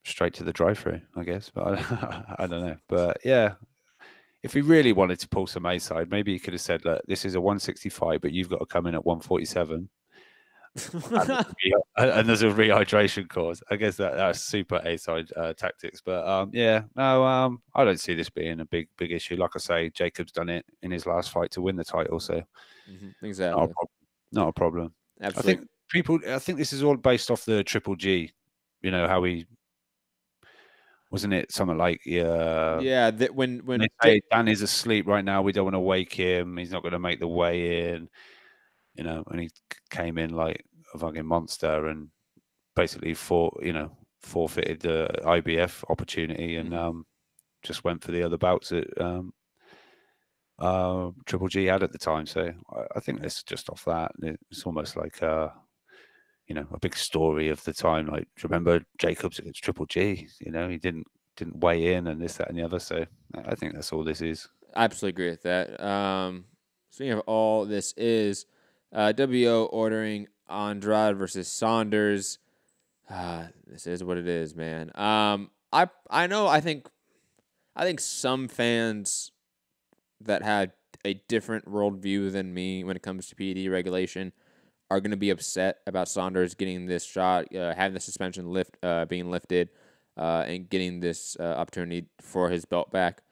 [SPEAKER 12] straight to the drive-through, I guess. But I don't know. But yeah, if he really wanted to pull some A side, maybe he could have said, "Look, this is a 165, but you've got to come in at 147." and there's a rehydration course. I guess that's super A-side tactics. But yeah, no, I don't see this being a big issue. Like I say, Jacob's done it in his last fight to win the title, so
[SPEAKER 11] exactly,
[SPEAKER 12] not a problem.
[SPEAKER 11] Absolutely.
[SPEAKER 12] I think this is all based off the Triple G. You know how he wasn't it something like
[SPEAKER 11] that when
[SPEAKER 12] they say Dan is asleep right now, we don't want to wake him. He's not going to make the weigh in. You know, and he came in like a fucking monster and basically forfeited the IBF opportunity and just went for the other bouts that Triple G had at the time. So I think it's just off that. It's almost like a big story of the time. Like, do you remember Jacobs against Triple G? You know, he didn't weigh in and this, that, and the other. So I think that's all this is.
[SPEAKER 11] I absolutely agree with that. Speaking of all this is. WO ordering Andrade versus Saunders. This is what it is, man. I know. I think some fans that had a different worldview than me when it comes to PED regulation are going to be upset about Saunders getting this shot, having the suspension being lifted, and getting this opportunity for his belt back.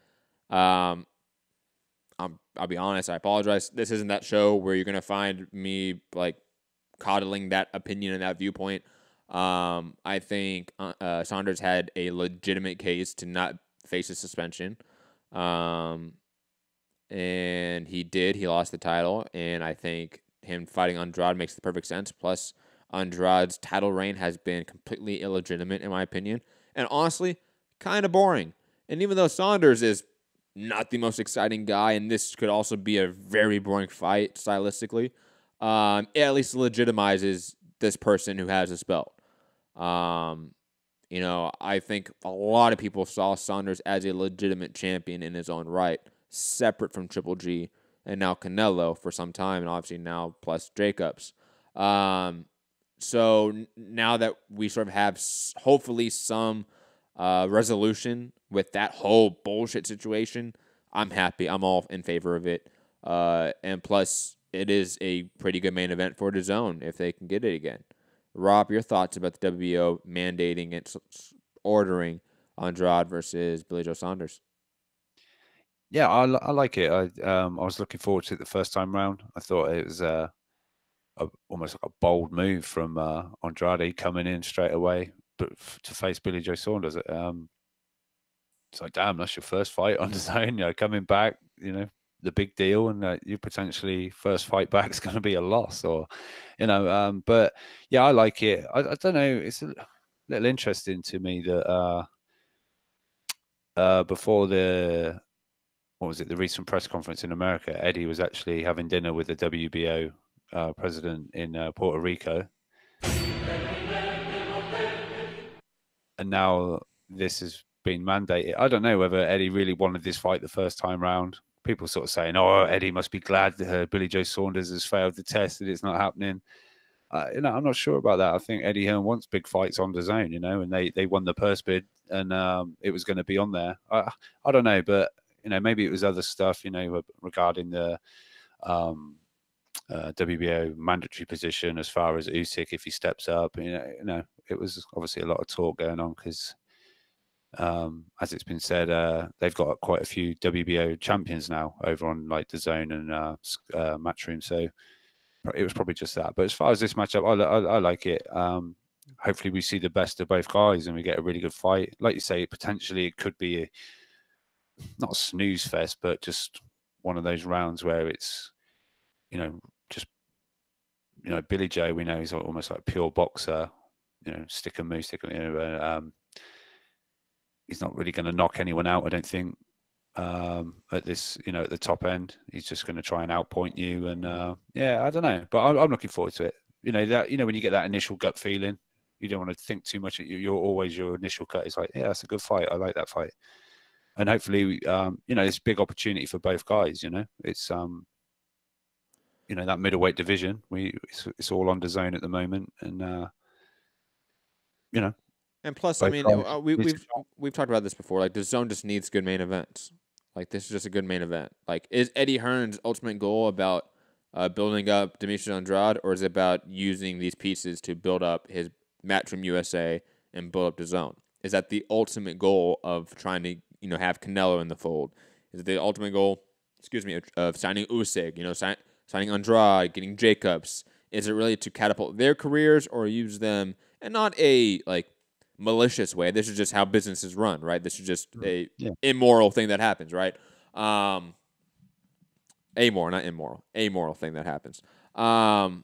[SPEAKER 11] I'll be honest, I apologize. This isn't that show where you're going to find me like coddling that opinion and that viewpoint. I think Saunders had a legitimate case to not face a suspension. And he did. He lost the title. And I think him fighting Andrade makes the perfect sense. Plus, Andrade's title reign has been completely illegitimate, in my opinion. And honestly, kind of boring. And even though Saunders is not the most exciting guy, and this could also be a very boring fight stylistically, it at least legitimizes this person who has this belt. I think a lot of people saw Saunders as a legitimate champion in his own right, separate from Triple G and now Canelo for some time, and obviously now plus Jacobs. So now that we sort of have hopefully some resolution with that whole bullshit situation, I'm happy. I'm all in favor of it. And plus, it is a pretty good main event for DAZN if they can get it again. Rob, your thoughts about the WBO mandating and ordering Andrade versus Billy Joe Saunders?
[SPEAKER 12] Yeah, I like it. I was looking forward to it the first time round. I thought it was almost like a bold move from Andrade coming in straight away, but to face Billy Joe Saunders. It's like, damn, that's your first fight on DAZN, coming back, the big deal, and you potentially first fight back is going to be a loss, or, but yeah, I like it. I don't know, it's a little interesting to me that before the recent press conference in America, Eddie was actually having dinner with the WBO president in Puerto Rico, and now this has been mandated. I don't know whether Eddie really wanted this fight the first time round. People sort of saying, "Oh, Eddie must be glad that Billy Joe Saunders has failed the test, that it's not happening." I'm not sure about that. I think Eddie Hearn wants big fights on DAZN, and they won the purse bid, and it was going to be on there. I don't know, but maybe it was other stuff, regarding the WBO mandatory position as far as Usyk if he steps up. It was obviously a lot of talk going on because, as it's been said, they've got quite a few WBO champions now over on like DAZN and Matchroom. So it was probably just that. But as far as this matchup, I like it. Hopefully we see the best of both guys and we get a really good fight. Like you say, potentially it could be not a snooze fest, but just one of those rounds where it's, Billy Joe, we know he's almost like a pure boxer, stick and move, he's not really going to knock anyone out, I don't think, at this, at the top end. He's just going to try and outpoint you. And yeah, I don't know, but I'm looking forward to it. When you get that initial gut feeling, you don't want to think too much. Your initial cut is like, yeah, that's a good fight. I like that fight. And hopefully, it's a big opportunity for both guys. It's that middleweight division. It's all on DAZN at the moment, and
[SPEAKER 11] And plus, I mean, we've talked about this before. Like, DAZN just needs good main events. Like, this is just a good main event. Like, is Eddie Hearn's ultimate goal about building up Demetrius Andrade, or is it about using these pieces to build up his Matchroom USA and build up the zone? Is that the ultimate goal of trying to, have Canelo in the fold? Is it the ultimate goal, of signing Usyk, signing Andrade, getting Jacobs? Is it really to catapult their careers or use them, and not a, malicious way? This is just how businesses run, right? This is just a immoral thing that happens, right? Amoral, not immoral. Amoral thing that happens. I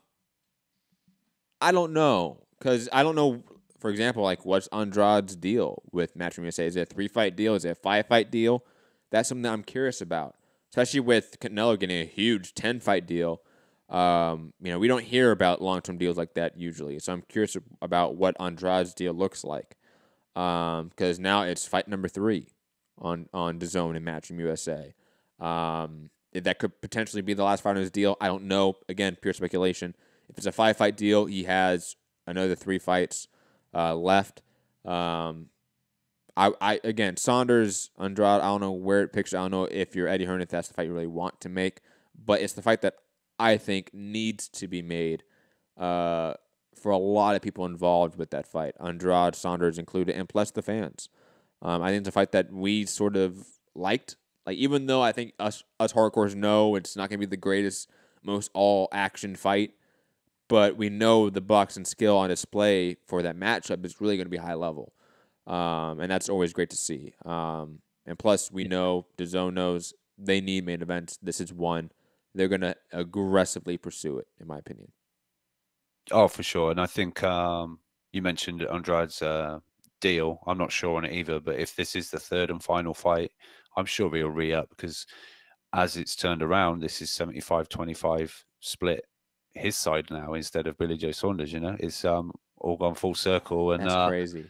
[SPEAKER 11] don't know, because I don't know, for example, what's Andrade's deal with Matchroom USA? Is it a 3-fight deal? Is it a 5-fight deal? That's something that I'm curious about, especially with Canelo getting a huge 10-fight deal. We don't hear about long-term deals like that usually, so I'm curious about what Andrade's deal looks like, because now it's fight number 3 on DAZN and Matchroom USA. That could potentially be the last fight on his deal. I don't know. Again, pure speculation. If it's a 5-fight deal, he has another 3 fights left. Again, Saunders, Andrade, I don't know where it picks. I don't know if you're Eddie Hearn, if that's the fight you really want to make, but it's the fight that I think needs to be made for a lot of people involved with that fight. Andrade, Saunders included, and plus the fans. I think it's a fight that we sort of liked. Even though I think us hardcores know it's not going to be the greatest, most all-action fight, but we know the boxing skill on display for that matchup is really going to be high level. And that's always great to see. And plus, we know, DAZN knows they need main events. This is one. They're going to aggressively pursue it, in my opinion.
[SPEAKER 12] Oh, for sure. And I think you mentioned Andrade's deal. I'm not sure on it either, but if this is the 3rd and final fight, I'm sure he'll re-up, because as it's turned around, this is 75-25 split his side now instead of Billy Joe Saunders. It's all gone full circle. And
[SPEAKER 11] that's crazy.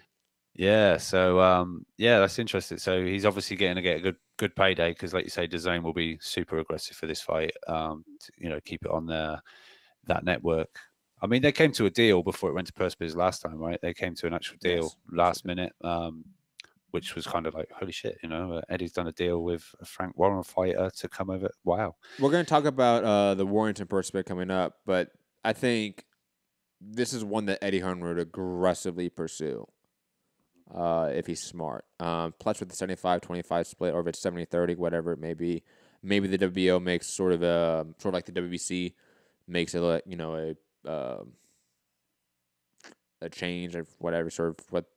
[SPEAKER 12] Yeah, so that's interesting. So he's obviously getting a good payday, because, like you say, DAZN will be super aggressive for this fight. Keep it on that network. I mean, they came to a deal before it went to purse bids last time, right? They came to an actual deal last minute, which was kind of like, holy shit, Eddie's done a deal with a Frank Warren fighter to come over. Wow.
[SPEAKER 11] We're going to talk about the Warrington purse bid coming up, but I think this is one that Eddie Hearn would aggressively pursue. If he's smart. Plus with the 75-25 split, or if it's 70-30, whatever it may be, maybe the WBO makes sort of like the WBC makes it a change or whatever,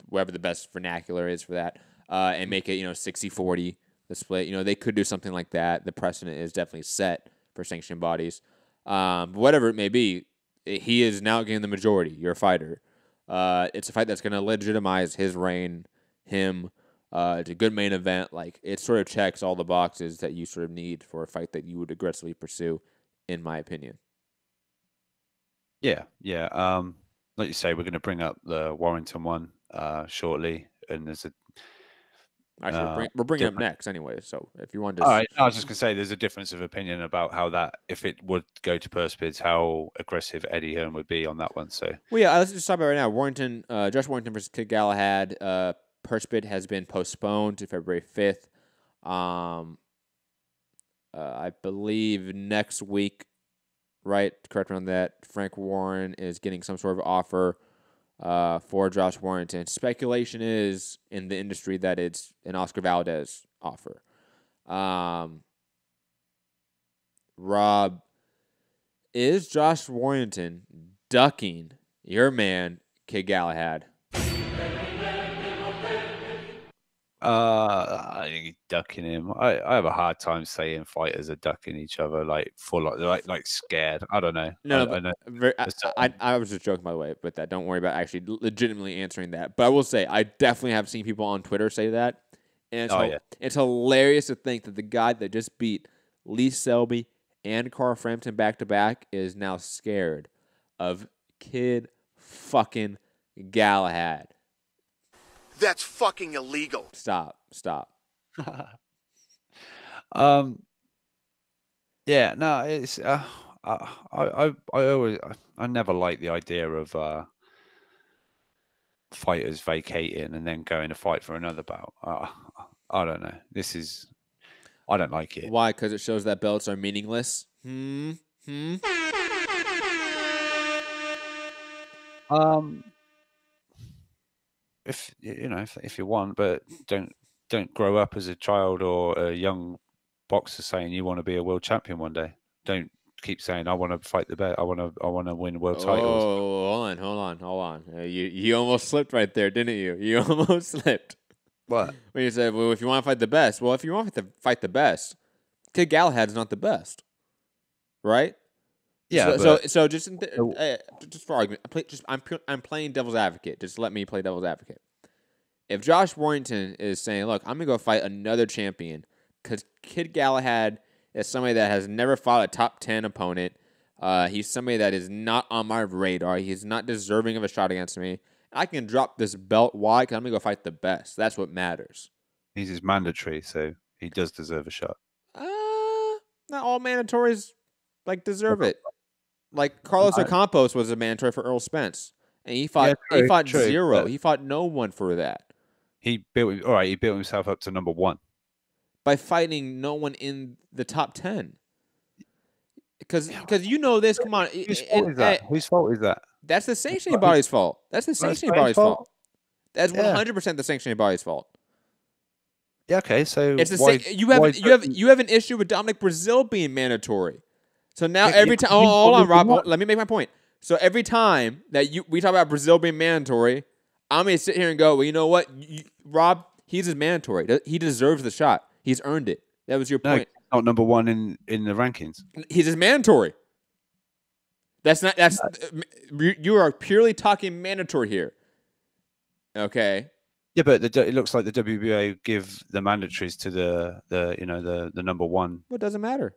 [SPEAKER 11] whatever the best vernacular is for that, and make it 60-40 the split. They could do something like that. The precedent is definitely set for sanctioned bodies. But whatever it may be, he is now getting the majority. You're a fighter. It's a fight that's going to legitimize his reign, him. It's a good main event. It sort of checks all the boxes that you sort of need for a fight that you would aggressively pursue, in my opinion.
[SPEAKER 12] Yeah. Like you say, we're going to bring up the Warrington one shortly, and there's a.
[SPEAKER 11] Actually, we're bringing up next anyway. So if you want to,
[SPEAKER 12] all right, I was just going to say there's a difference of opinion about how that, if it would go to purse bids, how aggressive Eddie Hearn would be on that one. So
[SPEAKER 11] let's just talk about it right now. Warrington, Josh Warrington versus Kid Galahad. Purse bid has been postponed to February 5th. I believe next week, right? Correct me on that. Frank Warren is getting some sort of offer for Josh Warrington. Speculation is in the industry that it's an Oscar Valdez offer. Rob, is Josh Warrington ducking your man, Kid Galahad?
[SPEAKER 12] I think he's ducking him. I have a hard time saying fighters are ducking each other like scared. I don't know.
[SPEAKER 11] I was just joking, by the way, but that don't worry about actually legitimately answering that. But I will say I definitely have seen people on Twitter say that, and it's hilarious to think that the guy that just beat Lee Selby and Carl Frampton back to back is now scared of Kid fucking Galahad.
[SPEAKER 10] That's fucking illegal.
[SPEAKER 11] Stop.
[SPEAKER 12] Yeah, no, it's I never liked the idea of fighters vacating and then going to fight for another bout. I don't know. This is I don't like it.
[SPEAKER 11] Why? Because it shows that belts are meaningless.
[SPEAKER 12] If you know, if you want, but don't grow up as a child or a young boxer saying you want to be a world champion one day. Don't keep saying I want to fight the best. I want to win world titles.
[SPEAKER 11] Oh, hold on. You almost slipped right there, didn't you? You almost slipped.
[SPEAKER 12] What?
[SPEAKER 11] When you said, well, if you want to fight the best, well, if you want to fight the best, Kid Galahad's not the best, right?
[SPEAKER 12] Yeah.
[SPEAKER 11] So just for argument, I'm playing devil's advocate. Just let me play devil's advocate. If Josh Warrington is saying, look, I'm gonna go fight another champion because Kid Galahad is somebody that has never fought a top 10 opponent. He's somebody that is not on my radar. He's not deserving of a shot against me. I can drop this belt. Why? Because I'm going to go fight the best. That's what matters.
[SPEAKER 12] He's his mandatory, so he does deserve a shot.
[SPEAKER 11] Not all mandatories deserve it. Like Carlos Ocampos was a mandatory for Earl Spence, and he fought zero. He fought no one for that.
[SPEAKER 12] He built himself up to number 1
[SPEAKER 11] by fighting no one in the top 10. Because you know this. Come on,
[SPEAKER 12] whose fault is that? Whose fault is that?
[SPEAKER 11] That's the sanctioning body's fault. That's the sanctioning body's fault. That's 100% the sanctioning body's fault.
[SPEAKER 12] Yeah. Okay. So
[SPEAKER 11] it's the you have an issue with Dominic Brazil being mandatory. So now every time, hold on, Rob. Let me make my point. So every time that we talk about Brazil being mandatory, I'm gonna sit here and go, well, you know what, Rob? He's his mandatory. He deserves the shot. He's earned it. That was your point.
[SPEAKER 12] Not number 1 in the rankings.
[SPEAKER 11] He's his mandatory. You are purely talking mandatory here. Okay.
[SPEAKER 12] Yeah, but it looks like the WBA give the mandatories to the number 1.
[SPEAKER 11] Well, it doesn't matter.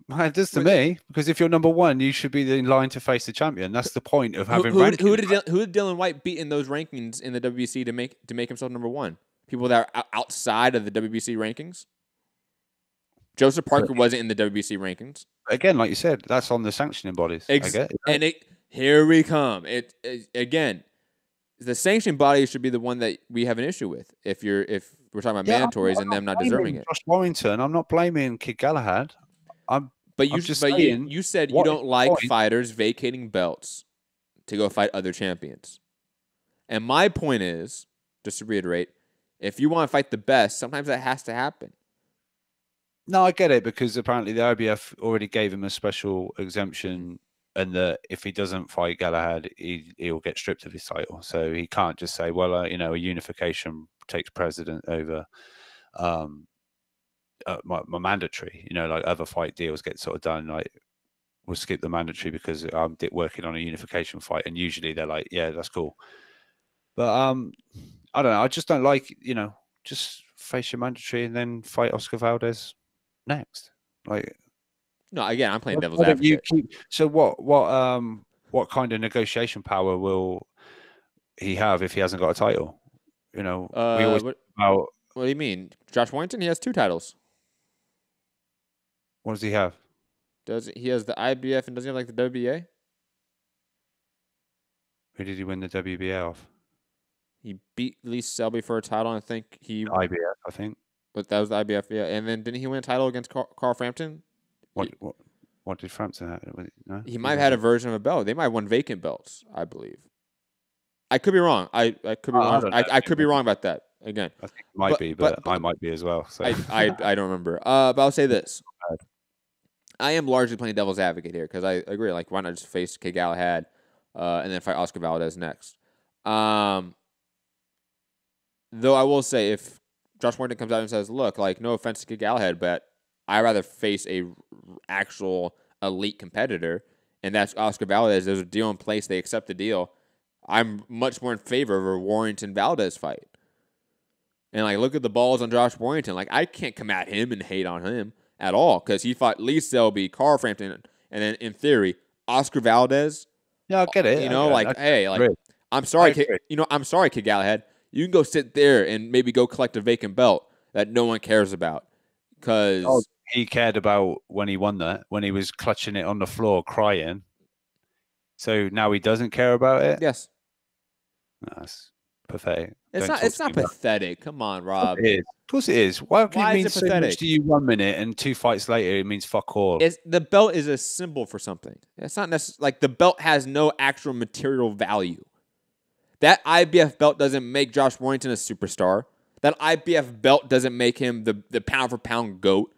[SPEAKER 12] Well, it does to me, because if you're number 1, you should be in line to face the champion. That's the point of having rankings.
[SPEAKER 11] Who did Dillian Whyte beat in those rankings in the WBC to make himself number 1? People that are outside of the WBC rankings. Joseph Parker wasn't in the WBC rankings.
[SPEAKER 12] Again, like you said, that's on the sanctioning bodies.
[SPEAKER 11] Here we come. Again, the sanctioning body should be the one that we have an issue with. If we're talking about mandatories and them not deserving it.
[SPEAKER 12] Josh Warrington, I'm not blaming Kid Galahad.
[SPEAKER 11] You said you don't like fighters vacating belts to go fight other champions. And my point is, just to reiterate, if you want to fight the best, sometimes that has to happen.
[SPEAKER 12] No, I get it, because apparently the IBF already gave him a special exemption, and that if he doesn't fight Galahad, he'll get stripped of his title. So he can't just say, well, a unification takes precedent over my mandatory. Like other fight deals get sort of done, like we'll skip the mandatory because I'm working on a unification fight, and usually they're like, yeah, that's cool. But I don't know. I just don't like, just face your mandatory and then fight Oscar Valdez next.
[SPEAKER 11] No, again, I'm playing devil's advocate.
[SPEAKER 12] So what kind of negotiation power will he have if he hasn't got a title?
[SPEAKER 11] What do you mean? Josh Warrington, he has 2 titles.
[SPEAKER 12] What does he have?
[SPEAKER 11] He has the IBF, and does he have the WBA?
[SPEAKER 12] Who did he win the WBA off?
[SPEAKER 11] He beat Lee Selby for a title. I think
[SPEAKER 12] IBF, I think.
[SPEAKER 11] But that was the IBF, yeah. And then didn't he win a title against Carl Frampton?
[SPEAKER 12] What did Frampton have? No?
[SPEAKER 11] He might have had a version of a belt. They might have won vacant belts, I believe. I could be wrong. I could be wrong. I could be wrong about that. Again,
[SPEAKER 12] I think it might be, but I might be as well. So
[SPEAKER 11] I don't remember. But I'll say this: I am largely playing devil's advocate here because I agree. Why not just face Kid Galahad and then fight Oscar Valdez next? Though I will say, if Josh Warrington comes out and says, "Look, no offense to Kid Galahad, but I'd rather face a actual elite competitor, and that's Oscar Valdez. There's a deal in place. They accept the deal. I'm much more in favor of a Warrington-Valdez fight. And, look at the balls on Josh Warrington. I can't come at him and hate on him at all because he fought Lee Selby, Carl Frampton, and then, in theory, Oscar Valdez.
[SPEAKER 12] Yeah, I get it.
[SPEAKER 11] I'm sorry, I'm sorry, Kid Galahad. You can go sit there and maybe go collect a vacant belt that no one cares about. Because
[SPEAKER 12] he cared about when he won that, when he was clutching it on the floor crying. So now he doesn't care about it?
[SPEAKER 11] Yes.
[SPEAKER 12] That's pathetic.
[SPEAKER 11] It's not pathetic. Come on, Rob.
[SPEAKER 12] It is. Of course it is. Why
[SPEAKER 11] Why
[SPEAKER 12] it mean
[SPEAKER 11] is it
[SPEAKER 12] so
[SPEAKER 11] pathetic?
[SPEAKER 12] much to you 1 minute and 2 fights later it means fuck all?
[SPEAKER 11] The belt is a symbol for something. It's not necessarily like the belt has no actual material value. That IBF belt doesn't make Josh Warrington a superstar. That IBF belt doesn't make him the pound for pound GOAT.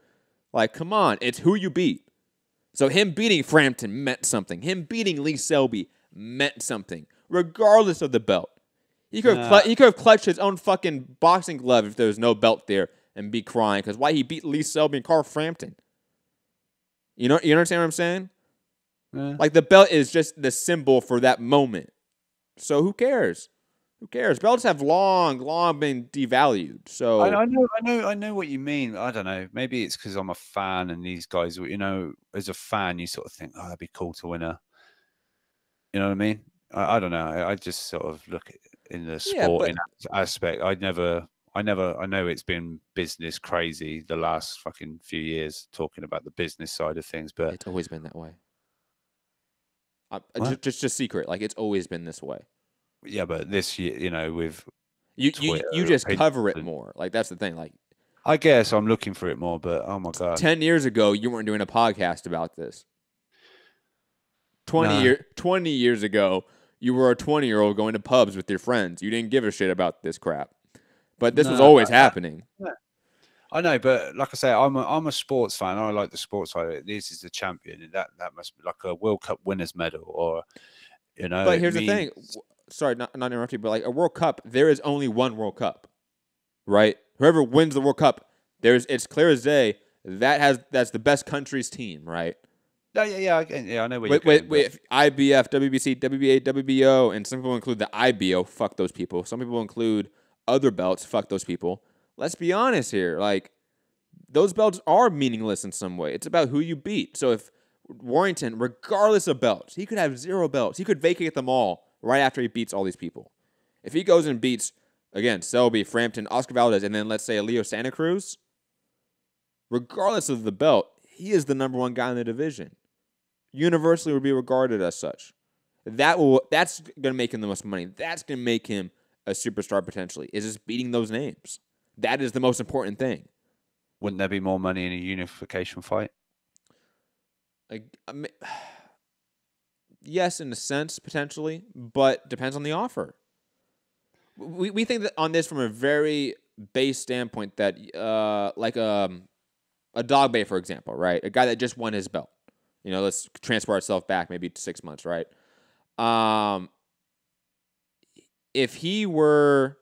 [SPEAKER 11] Like, come on, it's who you beat. So him beating Frampton meant something. Him beating Lee Selby meant something, regardless of the belt. He could have clutched his own fucking boxing glove if there was no belt there and be crying because why he beat Lee Selby and Carl Frampton. You understand what I'm saying?
[SPEAKER 12] Yeah.
[SPEAKER 11] Like the belt is just the symbol for that moment. So who cares? Who cares? Belts have long been devalued. So
[SPEAKER 12] I know what you mean. I don't know. Maybe it's because I'm a fan and these guys, as a fan, you sort of think, oh, that'd be cool to win a. You know what I mean? I don't know. I just sort of look at in the sporting aspect. I know it's been business crazy the last fucking few years talking about the business side of things, but
[SPEAKER 11] it's always been that way. Just secret, like it's always been this way.
[SPEAKER 12] Yeah, but this year, with
[SPEAKER 11] you
[SPEAKER 12] Twitter,
[SPEAKER 11] just cover it more. Like that's the thing. Like
[SPEAKER 12] I guess I'm looking for it more, but oh my god,
[SPEAKER 11] 10 years ago you weren't doing a podcast about this. 20 years ago, you were a 20-year-old going to pubs with your friends. You didn't give a shit about this crap. But this was always happening.
[SPEAKER 12] I know, but like I say, I'm a sports fan. I like the sports side. This is the champion, and that must be like a World Cup winners medal, or
[SPEAKER 11] But here's the thing. Sorry, not interrupt you, but like a World Cup, there is only one World Cup, right? Whoever wins the World Cup, it's clear as day that's the best country's team, right?
[SPEAKER 12] Yeah, I know where you're going.
[SPEAKER 11] Wait, IBF, WBC, WBA, WBO, and some people include the IBO. Fuck those people. Some people include other belts. Fuck those people. Let's be honest here. Like, those belts are meaningless in some way. It's about who you beat. So if Warrington, regardless of belts, he could have 0 belts. He could vacate them all right after he beats all these people. If he goes and beats, again, Selby, Frampton, Oscar Valdez, and then let's say a Leo Santa Cruz, regardless of the belt, he is the #1 guy in the division. Universally would be regarded as such. That's going to make him the most money. That's going to make him a superstar potentially, is just beating those names. That is the most important thing.
[SPEAKER 12] Wouldn't there be more money in a unification fight?
[SPEAKER 11] Yes, in a sense, potentially, but depends on the offer. We think that on this from a very base standpoint that like a Dog Bay, for example, right? A guy that just won his belt. Let's transfer ourselves back maybe to 6 months, right? If he were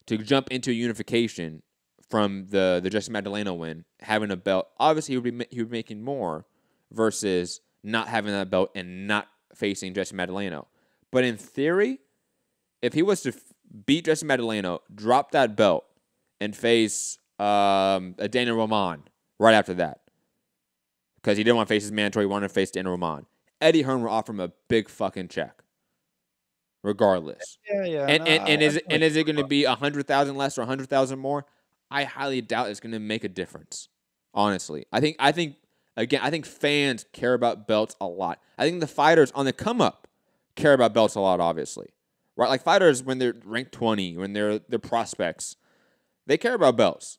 [SPEAKER 11] to jump into a unification from the Jesse Magdaleno win, having a belt, obviously he would be making more versus not having that belt and not facing Jesse Magdaleno. But in theory, if he was to beat Jesse Magdaleno, drop that belt, and face a Daniel Roman right after that, because he didn't want to face his mandatory, he wanted to face Daniel Roman, Eddie Hearn will offer him a big fucking check. Regardless.
[SPEAKER 12] Yeah.
[SPEAKER 11] And is it going to be 100,000 less or 100,000 more? I highly doubt it's going to make a difference. Honestly. I think fans care about belts a lot. I think the fighters on the come up care about belts a lot, obviously. Right? Like fighters when they're ranked 20, when they're prospects, they care about belts.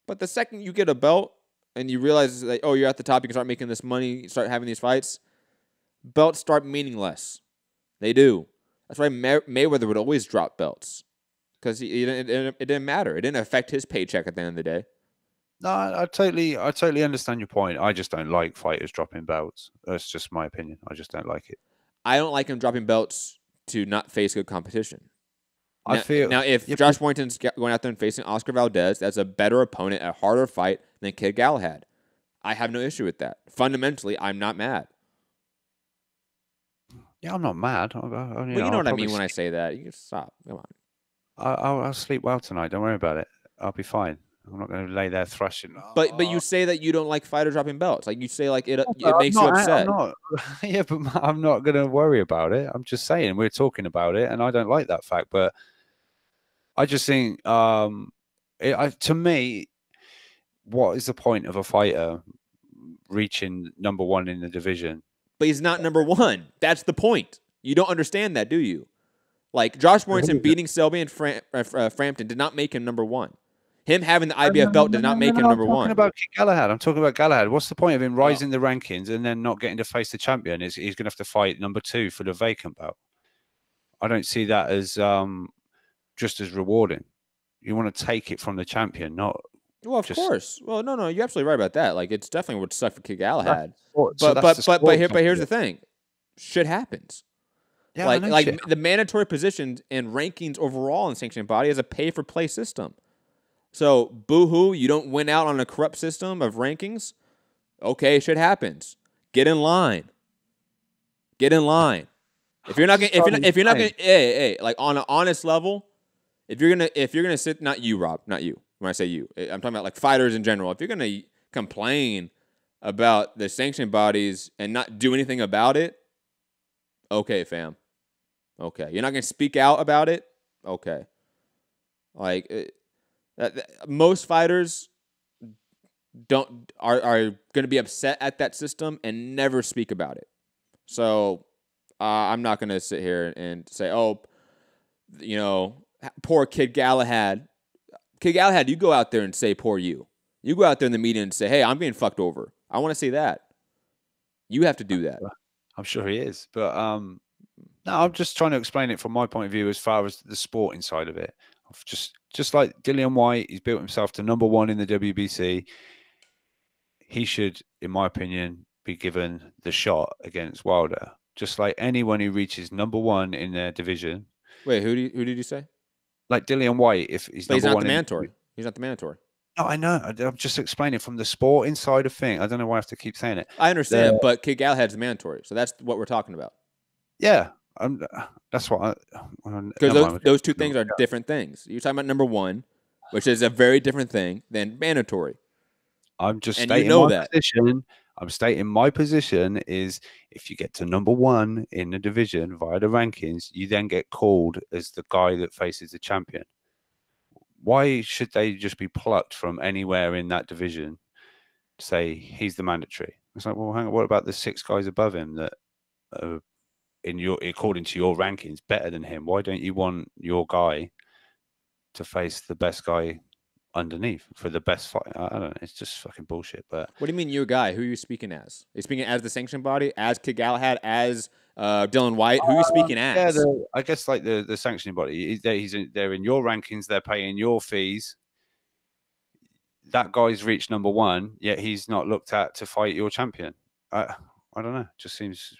[SPEAKER 11] But the second you get a belt and you realize that, you're at the top, you can start making this money, you start having these fights, belts start meaning less. They do. That's why Mayweather would always drop belts, because it didn't matter. It didn't affect his paycheck at the end of the day.
[SPEAKER 12] No, I totally understand your point. I just don't like fighters dropping belts. That's just my opinion. I just don't like it.
[SPEAKER 11] I don't like him dropping belts to not face good competition.
[SPEAKER 12] Now,
[SPEAKER 11] if Josh Warrington's going out there and facing Oscar Valdez, that's a better opponent, a harder fight than Kid Galahad. I have no issue with that. Fundamentally, I'm not mad.
[SPEAKER 12] Yeah, I'm not mad.
[SPEAKER 11] You know what I mean when I say that. You can stop. Come on.
[SPEAKER 12] I'll sleep well tonight. Don't worry about it. I'll be fine. I'm not going to lay there thrashing.
[SPEAKER 11] But you say that you don't like fighters dropping belts. Like you say, like it makes you upset.
[SPEAKER 12] Yeah, but I'm not going to worry about it. I'm just saying we're talking about it, and I don't like that fact. But I just think, to me, what is the point of a fighter reaching #1 in the division?
[SPEAKER 11] But he's not #1. That's the point. You don't understand that, do you? Like Josh Warrington beating Selby and Frampton did not make him #1. Him having the IBF belt does not make him number one.
[SPEAKER 12] I'm talking about Kid Galahad. I'm talking about Galahad. What's the point of him rising the rankings and then not getting to face the champion? He's going to have to fight number 2 for the vacant belt. I don't see that as just as rewarding. You want to take it from the champion, not.
[SPEAKER 11] Well, of course. Well, no, you're absolutely right about that. Like, it's definitely would suck for Kid Galahad. But here's the thing, shit happens.
[SPEAKER 12] Yeah,
[SPEAKER 11] like the mandatory positions and rankings overall in the sanctioning body is a pay-for-play system. So, boo-hoo, you don't win out on a corrupt system of rankings. Okay, shit happens. Get in line. Get in line. If you're not gonna, hey, like on an honest level, if you're gonna sit, not you, Rob, not you. When I say you, I'm talking about like fighters in general. If you're gonna complain about the sanctioning bodies and not do anything about it, okay, fam. Okay, you're not gonna speak out about it. Okay, like most fighters are gonna be upset at that system and never speak about it. So I'm not gonna sit here and say, oh, you know, poor Kid Galahad. Kid Galahad, you go out there and say, poor you. You go out there in the media and say, hey, I'm being fucked over. I want to see that. You have to do that.
[SPEAKER 12] I'm sure he is. But no, I'm just trying to explain it from my point of view as far as the sporting side of it. Just like Dillian Whyte, he's built himself to number 1 in the WBC. He should, in my opinion, be given the shot against Wilder. Just like anyone who reaches number 1 in their division.
[SPEAKER 11] Wait, who did you say?
[SPEAKER 12] Like Dillian Whyte, if he's
[SPEAKER 11] but he's not the mandatory. He's not the mandatory.
[SPEAKER 12] No, I know. I'm just explaining from the sporting side of thing. I don't know why I have to keep saying it.
[SPEAKER 11] I understand, but Kid Galahad's mandatory, so that's what we're talking about.
[SPEAKER 12] Yeah, that's what.
[SPEAKER 11] Because those two things are different things. You're talking about number 1, which is a very different thing than mandatory.
[SPEAKER 12] I'm just stating my position. I'm stating my position is if you get to number 1 in the division via the rankings, you then get called as the guy that faces the champion. Why should they just be plucked from anywhere in that division to say he's the mandatory? It's like, well, hang on, what about the 6 guys above him that are according to your rankings, better than him? Why don't you want your guy to face the best guy underneath for the best fight? I don't know. It's just fucking bullshit. But
[SPEAKER 11] what do you mean, your guy? Who are you speaking as? Are you speaking as the sanctioned body, as Kid Galahad, as Dillian Whyte? Who are you speaking as?
[SPEAKER 12] Yeah, I guess like the sanctioning body. They're in your rankings. They're paying your fees. That guy's reached number 1, yet he's not looked at to fight your champion. I don't know. It just seems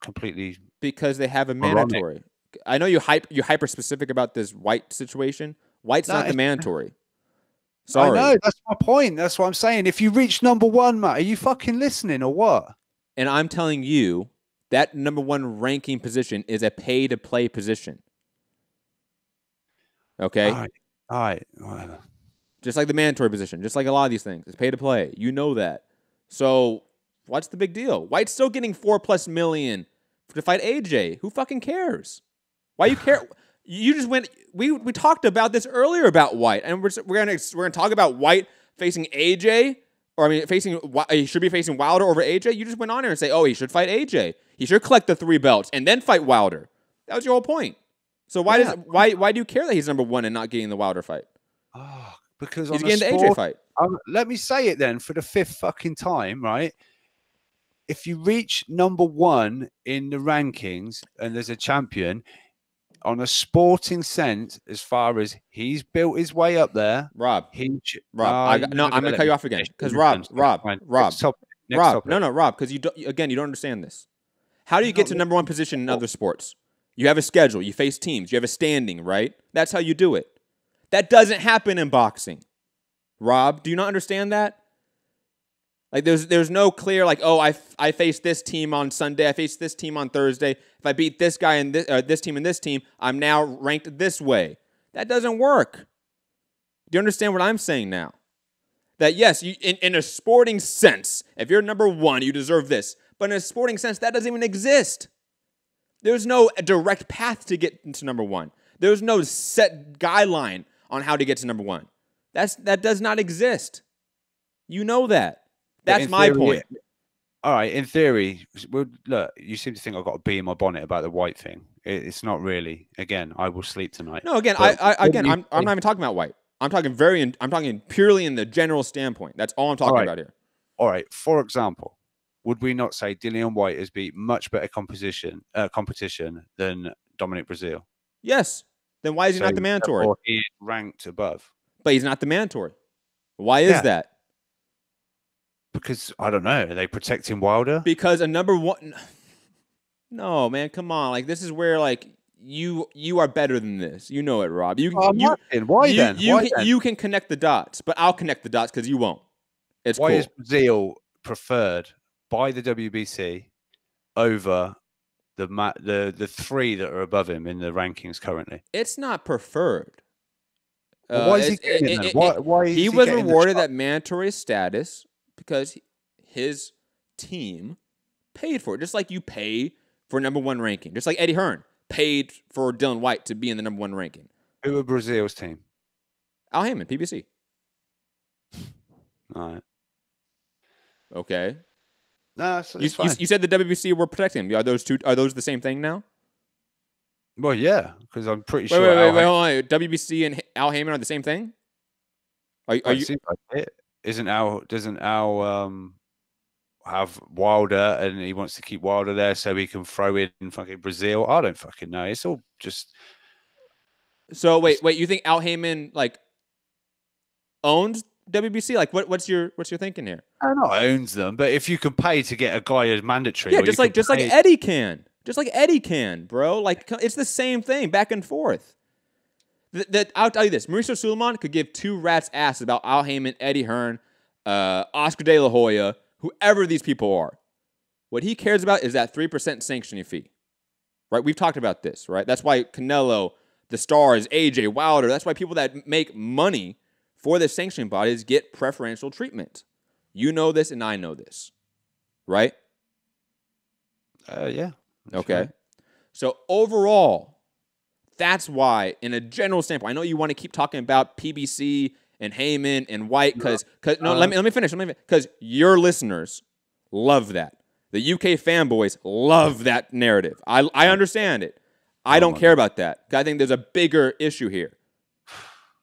[SPEAKER 12] completely
[SPEAKER 11] because they have a mandatory. Ironic. I know you're hyper specific about this Whyte situation. Whyte's not the mandatory. Sorry.
[SPEAKER 12] I know, that's my point. That's what I'm saying. If you reach number 1, Matt, are you fucking listening or what?
[SPEAKER 11] And I'm telling you that number 1 ranking position is a pay-to-play position. Okay?
[SPEAKER 12] All right.
[SPEAKER 11] Just like the mandatory position, just like a lot of these things. It's pay-to-play. You know that. So what's the big deal? White's still getting $4+ million to fight AJ. Who fucking cares? Why you care? You just went. We talked about this earlier about Whyte, and we're gonna talk about Whyte facing AJ, or I mean, he should be facing Wilder over AJ. You just went on there and say, oh, he should fight AJ. He should collect the 3 belts and then fight Wilder. That was your whole point. So why do you care that he's number 1 and not getting the Wilder fight?
[SPEAKER 12] Oh, because
[SPEAKER 11] he's getting the AJ fight.
[SPEAKER 12] Let me say it then for the 5th fucking time, right? If you reach number 1 in the rankings and there's a champion. On a sporting sense, as far as he's built his way up there,
[SPEAKER 11] Rob. I'm gonna cut you off again because Rob, because you don't understand this. How do you get to number 1 position in other sports? You have a schedule, you face teams, you have a standing, right? That's how you do it. That doesn't happen in boxing. Rob, do you not understand that? Like there's no clear like, oh, I faced this team on Sunday, I faced this team on Thursday. If I beat this guy and this team and this team, I'm now ranked this way. That doesn't work. Do you understand what I'm saying now? That yes, in a sporting sense, if you're number 1, you deserve this. But in a sporting sense, that doesn't even exist. There's no direct path to get into number 1. There's no set guideline on how to get to number 1. That does not exist. You know that. That's my point.
[SPEAKER 12] All right, in theory, well, look, you seem to think I've got a bee in my bonnet about the Whyte thing. It's not really. Again, I will sleep tonight.
[SPEAKER 11] No, again, I'm not even talking about Whyte. I'm talking purely in the general standpoint. That's all I'm talking about here.
[SPEAKER 12] All right. For example, would we not say Dillian Whyte has beat much better competition than Dominic Breazeale?
[SPEAKER 11] Yes. Then why is he not the mandatory?
[SPEAKER 12] Or he is ranked above.
[SPEAKER 11] But he's not the mandatory. Why is that?
[SPEAKER 12] Because, I don't know, are they protecting Wilder?
[SPEAKER 11] Because a number one... No, man, come on. Like, this is where, like, you are better than this. You know it, Rob.
[SPEAKER 12] Why then?
[SPEAKER 11] You can connect the dots, but I'll connect the dots because you won't. It's
[SPEAKER 12] Why
[SPEAKER 11] cool.
[SPEAKER 12] is Breazeale preferred by the WBC over the three that are above him in the rankings currently?
[SPEAKER 11] It's not preferred.
[SPEAKER 12] Well, why is he getting it? Why is
[SPEAKER 11] he was rewarded that mandatory status because his team paid for it, just like you pay for number one ranking, just like Eddie Hearn paid for Dillian Whyte to be in the number one ranking.
[SPEAKER 12] Who were Breazeale's team?
[SPEAKER 11] Al Heyman, PBC.
[SPEAKER 12] All right.
[SPEAKER 11] Okay.
[SPEAKER 12] No, it's fine.
[SPEAKER 11] You said the WBC were protecting him. Are those the same thing now?
[SPEAKER 12] Well, yeah, because I'm pretty sure.
[SPEAKER 11] Wait, hold on. WBC and Al Heyman are the same thing? Are you?
[SPEAKER 12] Doesn't Al have Wilder and he wants to keep Wilder there so he can throw in fucking Breazeale? I don't fucking know. It's all just.
[SPEAKER 11] So wait. You think Al Heyman like owns WBC? Like what's your thinking here?
[SPEAKER 12] I don't know, owns them, but if you can pay to get a guy as mandatory,
[SPEAKER 11] yeah, just like Eddie can. Just like Eddie can, bro. Like, it's the same thing, back and forth. I'll tell you this. Mauricio Suleiman could give two rats' ass about Al Heyman, Eddie Hearn, Oscar De La Hoya, whoever these people are. What he cares about is that 3% sanctioning fee. Right? We've talked about this, right? That's why Canelo, the Stars, AJ, Wilder, that's why people that make money for the sanctioning bodies get preferential treatment. You know this and I know this. Right?
[SPEAKER 12] Yeah.
[SPEAKER 11] Okay.
[SPEAKER 12] Right.
[SPEAKER 11] So overall, that's why, in a general standpoint, I know you want to keep talking about PBC and Heyman and Whyte because let me finish. Because your listeners love that. The UK fanboys love that narrative. I understand it. I don't care about that. I think there's a bigger issue here.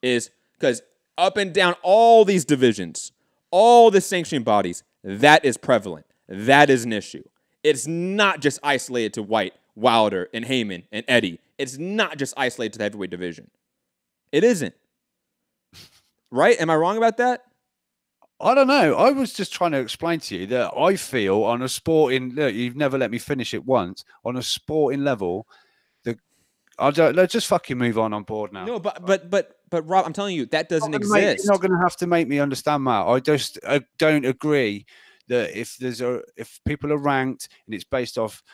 [SPEAKER 11] Is because up and down all these divisions, all the sanctioning bodies, that is prevalent. That is an issue. It's not just isolated to Whyte, Wilder, and Heyman, and Eddie. It's not just isolated to the heavyweight division. It isn't. Right? Am I wrong about that?
[SPEAKER 12] I don't know. I was just trying to explain to you that I feel on a sporting... Look, you've never let me finish it once. On a sporting level, let's just fucking move on. I'm bored now.
[SPEAKER 11] No, but Rob, I'm telling you, that doesn't exist.
[SPEAKER 12] You're not going to have to make me understand, Matt. I don't agree that if people are ranked and it's based off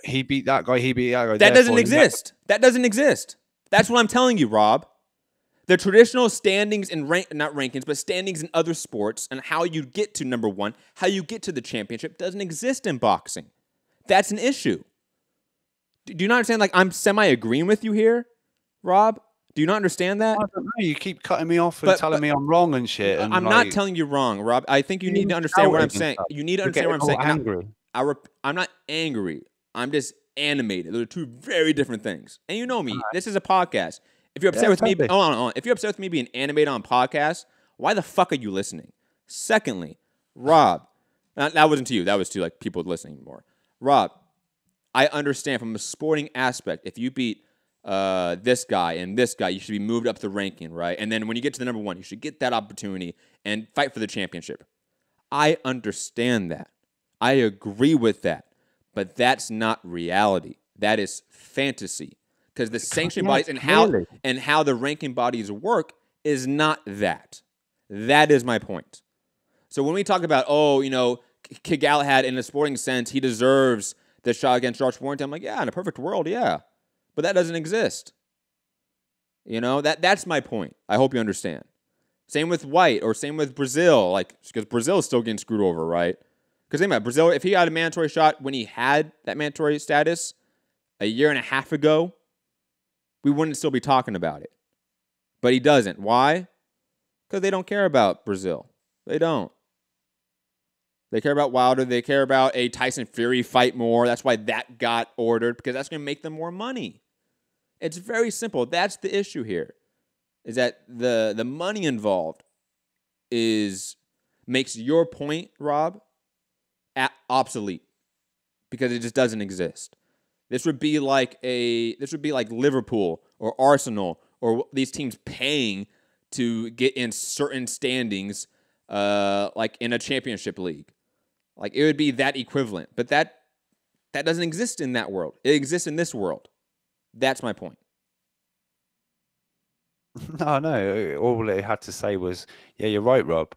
[SPEAKER 12] he beat that guy,
[SPEAKER 11] that doesn't exist. That doesn't exist. That's what I'm telling you, Rob. The traditional standings and not rankings, but standings in other sports and how you get to number one, how you get to the championship doesn't exist in boxing. That's an issue. Do you not understand? Like, I'm semi-agreeing with you here, Rob. Do you not understand that?
[SPEAKER 12] I don't know. You keep cutting me off and telling me I'm wrong and shit. And
[SPEAKER 11] I'm not telling you wrong, Rob. I think you need to understand what I'm saying. You need to understand what I'm saying.
[SPEAKER 12] Angry.
[SPEAKER 11] I'm not angry. I'm just animated. Those are two very different things. And you know me. Right. This is a podcast. If you're upset with me, hold on. If you're upset with me being animated on podcasts, why the fuck are you listening? Secondly, Rob, that wasn't to you. That was to like people listening more. Rob, I understand from a sporting aspect. If you beat this guy and this guy, you should be moved up the ranking, right? And then when you get to the number one, you should get that opportunity and fight for the championship. I understand that. I agree with that. But that's not reality. That is fantasy. Because the sanction bodies and how the ranking bodies work is not that. That is my point. So when we talk about, Kid Galahad in a sporting sense, he deserves the shot against Josh Warrington, I'm like, yeah, in a perfect world, yeah. But that doesn't exist. That's my point. I hope you understand. Same with Whyte or same with Breazeale, because Breazeale is still getting screwed over, right? Because think about it, Breazeale, if he had a mandatory shot when he had that mandatory status a year and a half ago, we wouldn't still be talking about it. But he doesn't. Why? Because they don't care about Breazeale. They don't. They care about Wilder. They care about a Tyson Fury fight more. That's why that got ordered, because that's going to make them more money. It's very simple. That's the issue here. is that the money involved makes your point, Rob, obsolete because it just doesn't exist. This would be like Liverpool or Arsenal or these teams paying to get in certain standings, like in a championship league. Like it would be that equivalent, but that doesn't exist in that world. It exists in this world. That's my point.
[SPEAKER 12] No. All it had to say was, "Yeah, you're right, Rob.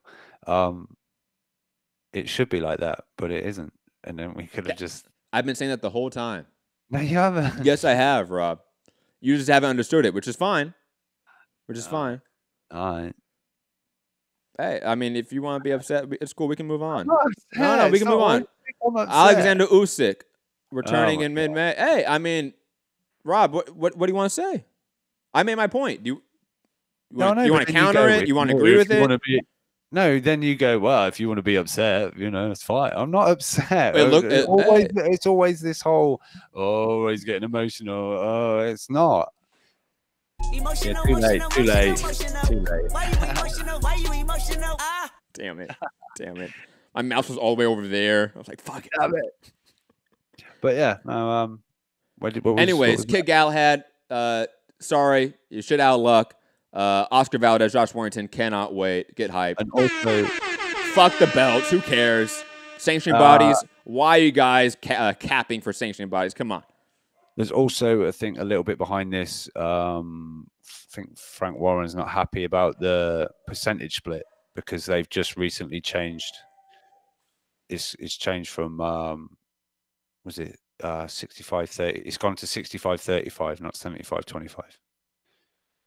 [SPEAKER 12] It should be like that, but it isn't." And then we could have just.
[SPEAKER 11] I've been saying that the whole time.
[SPEAKER 12] No, you haven't.
[SPEAKER 11] Yes, I have, Rob. You just haven't understood it, which is fine. Fine.
[SPEAKER 12] All right.
[SPEAKER 11] Hey, I mean, if you want to be upset, it's cool. We can move on.
[SPEAKER 12] No,
[SPEAKER 11] we can move on. Alexander Usyk returning in mid-May. Hey, I mean, Rob, what do you want to say? I made my point. Do you want to counter it? You want to agree with it?
[SPEAKER 12] No, then you go, well, if you want to be upset, it's fine. I'm not upset. It's always this whole, oh, he's getting emotional. Oh, it's not.
[SPEAKER 8] Emotional,
[SPEAKER 12] too late.
[SPEAKER 11] Damn it. My mouse was all the way over there. I was like, fuck it.
[SPEAKER 12] But yeah, no,
[SPEAKER 11] anyways, Kid Galahad, sorry, you're shit out of luck. Oscar Valdez, Josh Warrington, cannot wait. Get hyped.
[SPEAKER 12] And also,
[SPEAKER 11] fuck the belts. Who cares? Sanctioning bodies. Why are you guys capping for sanctioning bodies? Come on.
[SPEAKER 12] There's also, I think, a little bit behind this. I think Frank Warren's not happy about the percentage split because they've just recently changed. It's changed from was it 65-30? It's gone to 65-35, not 75-25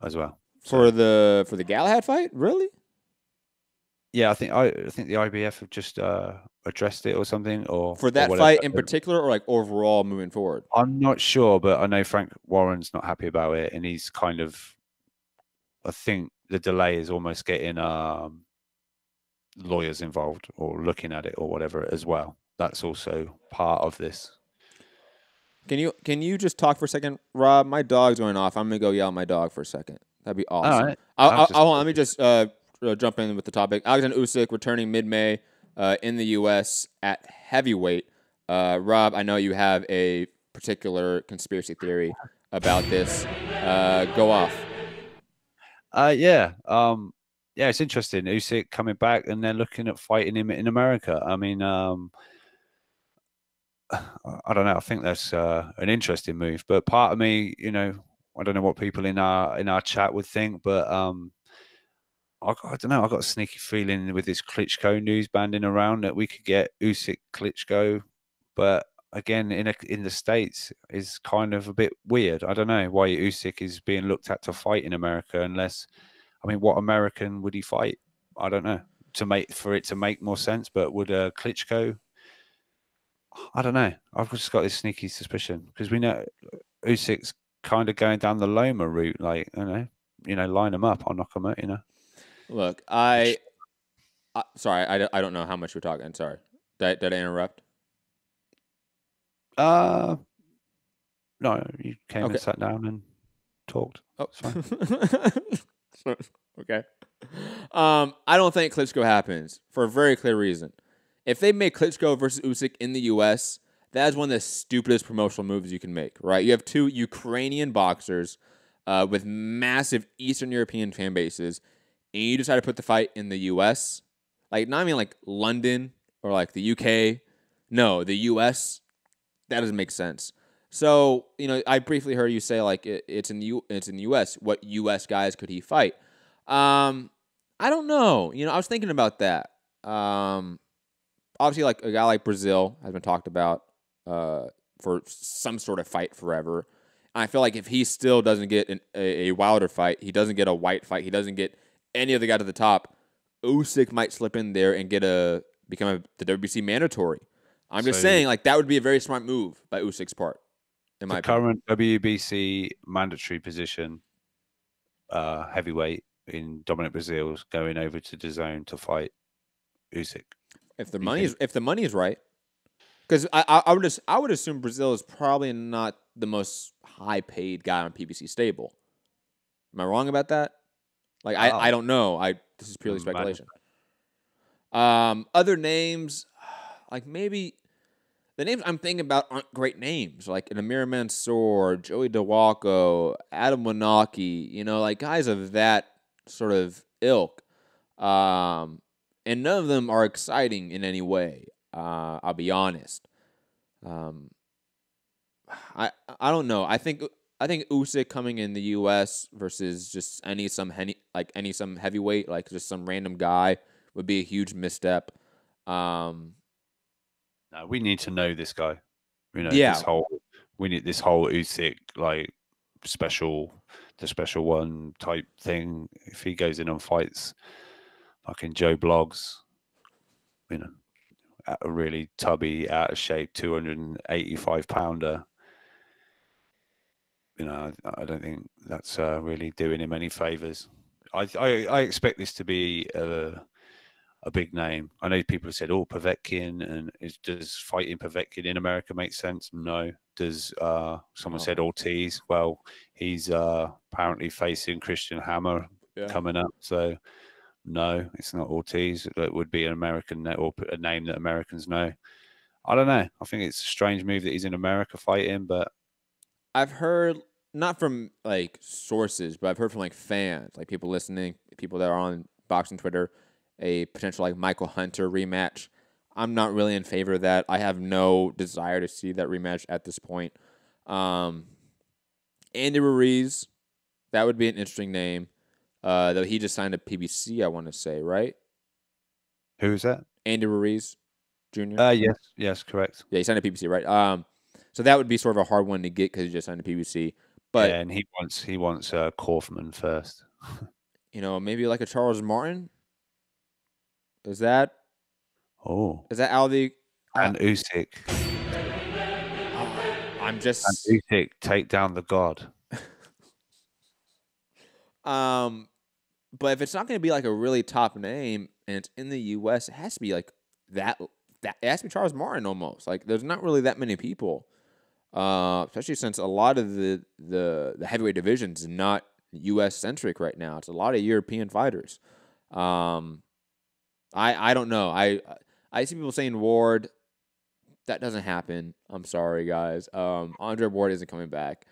[SPEAKER 12] as well.
[SPEAKER 11] For the Galahad fight, really?
[SPEAKER 12] Yeah, I think the IBF have just addressed it or something, or
[SPEAKER 11] for that fight in particular, or like overall moving forward.
[SPEAKER 12] I'm not sure, but I know Frank Warren's not happy about it, and he's kind of. I think the delay is almost getting lawyers involved or looking at it or whatever as well. That's also part of this.
[SPEAKER 11] Can you just talk for a second, Rob? My dog's going off. I'm gonna go yell at my dog for a second. That'd be awesome. All right. Let me just jump in with the topic. Alexander Usyk returning mid-May in the U.S. at heavyweight. Rob, I know you have a particular conspiracy theory about this. Go off.
[SPEAKER 12] Yeah, it's interesting. Usyk coming back, and they're looking at fighting him in America. I mean, I don't know. I think that's an interesting move. But part of me, I don't know what people in our chat would think, but I don't know. I got a sneaky feeling with this Klitschko news banding around that we could get Usyk Klitschko, but again, in the States is kind of a bit weird. I don't know why Usyk is being looked at to fight in America, unless, I mean, what American would he fight? I don't know. For it to make more sense, but would Klitschko? I don't know. I've just got this sneaky suspicion because we know Usyk's kind of going down the Loma route, like line him up, I'll knock him out.
[SPEAKER 11] Look, sorry, I don't know how much we're talking. Sorry, did I interrupt?
[SPEAKER 12] No, you came and sat down and talked.
[SPEAKER 11] Oh,
[SPEAKER 12] it's fine.
[SPEAKER 11] Okay. I don't think Klitschko happens for a very clear reason. If they make Klitschko versus Usyk in the U.S., that is one of the stupidest promotional moves you can make, right? You have two Ukrainian boxers with massive Eastern European fan bases, and you decide to put the fight in the U.S., like not even like London or like the U.K. No, the U.S., that doesn't make sense. So, I briefly heard you say like it's in the U.S. What U.S. guys could he fight? I don't know. I was thinking about that. Obviously, like a guy like Brazil has been talked about for some sort of fight forever. And I feel like if he still doesn't get a Wilder fight, he doesn't get a Whyte fight, he doesn't get any of the guy to the top, Usyk might slip in there and become the WBC mandatory. I'm just saying, like, that would be a very smart move by Usyk's part. In my opinion.
[SPEAKER 12] Current WBC mandatory position, heavyweight in Dominic Brazil's going over to DAZN to fight Usyk.
[SPEAKER 11] If the money is right, because I would assume Brazil is probably not the most high paid guy on PBC stable. Am I wrong about that? Like I don't know. This is purely speculation. Other names, like maybe the names I'm thinking about aren't great names, like an Amir Mansour, Joey DeWalco, Adam Wanaki, you know, like guys of that sort of ilk. And none of them are exciting in any way. I'll be honest. I don't know. I think Usyk coming in the U.S. versus just some heavyweight, like just some random guy, would be a huge misstep.
[SPEAKER 12] No, we need to know this guy. You know, we need this whole Usyk like the special one type thing. If he goes in and fights fucking Joe Bloggs, you know, at a really tubby, out of shape 285-pounder. You know, I don't think that's really doing him any favors. I expect this to be a big name. I know people have said, "Oh, Povetkin," and does fighting Povetkin in America make sense? No. Does someone said Ortiz? Well, he's apparently facing Christian Hammer coming up, so no, it's not Ortiz. It would be an American or a name that Americans know. I don't know. I think it's a strange move that he's in America fighting, but
[SPEAKER 11] I've heard, not from like sources, but I've heard from like fans, like people listening, people that are on boxing Twitter, a potential like Michael Hunter rematch. I'm not really in favor of that. I have no desire to see that rematch at this point. Andy Ruiz, that would be an interesting name. Though he just signed a PBC, I want to say, right?
[SPEAKER 12] Who is that?
[SPEAKER 11] Andy Ruiz Jr.
[SPEAKER 12] Yes, correct.
[SPEAKER 11] Yeah, he signed a PBC, right? So that would be sort of a hard one to get because he just signed a PBC. But
[SPEAKER 12] yeah, and he wants Kaufman first.
[SPEAKER 11] You know, maybe like a Charles Martin. Is that out of the
[SPEAKER 12] and Usyk?
[SPEAKER 11] I'm just
[SPEAKER 12] and Usyk take down the god.
[SPEAKER 11] But if it's not going to be like a really top name and it's in the U.S., it has to be like that. It has to be Charles Martin almost. Like there's not really that many people, especially since a lot of the heavyweight division is not U.S. centric right now. It's a lot of European fighters. I don't know. I see people saying Ward. That doesn't happen. I'm sorry, guys. Andre Ward isn't coming back.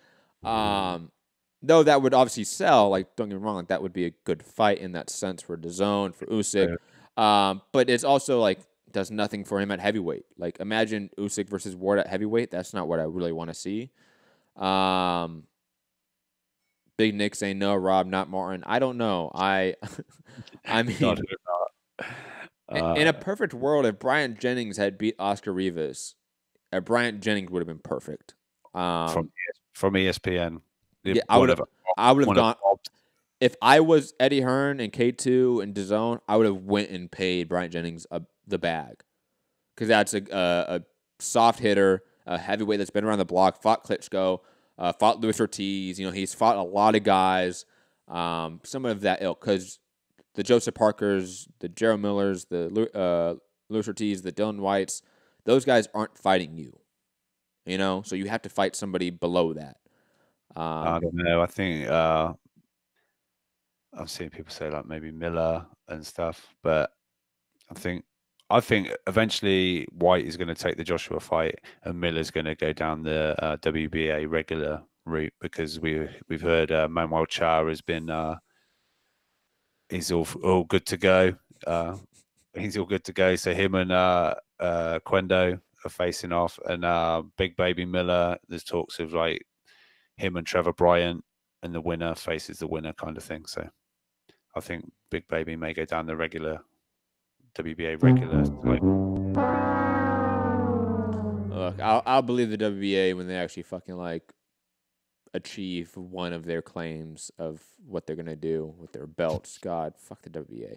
[SPEAKER 11] Though that would obviously sell. Like, don't get me wrong. Like that would be a good fight in that sense for DAZN, for Usyk. Yeah. But it's also like does nothing for him at heavyweight. Like imagine Usyk versus Ward at heavyweight. That's not what I really want to see. Big Nick saying no, Rob, not Martin. I don't know. I mean, in a perfect world, if Bryant Jennings had beat Oscar Rivas, Bryant Jennings would have been perfect.
[SPEAKER 12] From ESPN.
[SPEAKER 11] Yeah, I would have gone. If I was Eddie Hearn and K2 and DAZN, I would have went and paid Bryant Jennings the bag, because that's a soft hitter, a heavyweight that's been around the block, fought Klitschko, fought Luis Ortiz. You know, he's fought a lot of guys, some of that ilk. Because the Joseph Parkers, the Jarrell Millers, the Luis Ortiz, the Dillian Whytes, those guys aren't fighting you. You know, so you have to fight somebody below that.
[SPEAKER 12] I don't know. I think I've seen people say like maybe Miller and stuff, but I think eventually White is going to take the Joshua fight, and Miller's going to go down the WBA regular route, because we've heard Manuel Char has been he's all good to go. He's all good to go. So him and Quendo are facing off, and Big Baby Miller. There's talks of like him and Trevor Bryant, and the winner faces the winner kind of thing. So I think Big Baby may go down the regular WBA regular.
[SPEAKER 11] Look, I'll believe the WBA when they actually fucking like achieve one of their claims of what they're gonna do with their belts. God, fuck the WBA.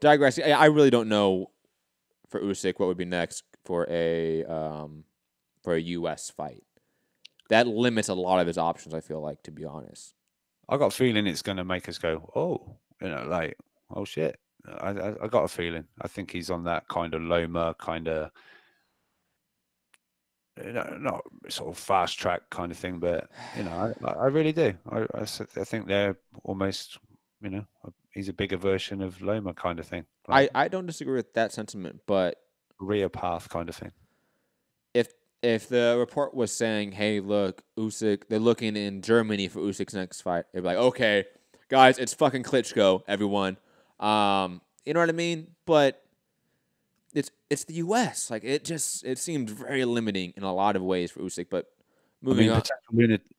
[SPEAKER 11] Digressing. I really don't know for Usyk what would be next for a U.S. fight. That limits a lot of his options, I feel like, to be honest.
[SPEAKER 12] I got a feeling it's going to make us go, oh, you know, like, oh shit. I got a feeling. I think he's on that kind of Loma, kind of, you know, not sort of fast track kind of thing, but you know, I really do. I think they're almost you know, he's a bigger version of Loma kind of thing.
[SPEAKER 11] I don't disagree with that sentiment, but
[SPEAKER 12] career path kind of thing.
[SPEAKER 11] If the report was saying, hey, look, Usyk, they're looking in Germany for Usyk's next fight, they'd be like, okay, guys, it's fucking Klitschko, everyone. You know what I mean? But it's the U.S. Like, it seems very limiting in a lot of ways for Usyk. But moving on.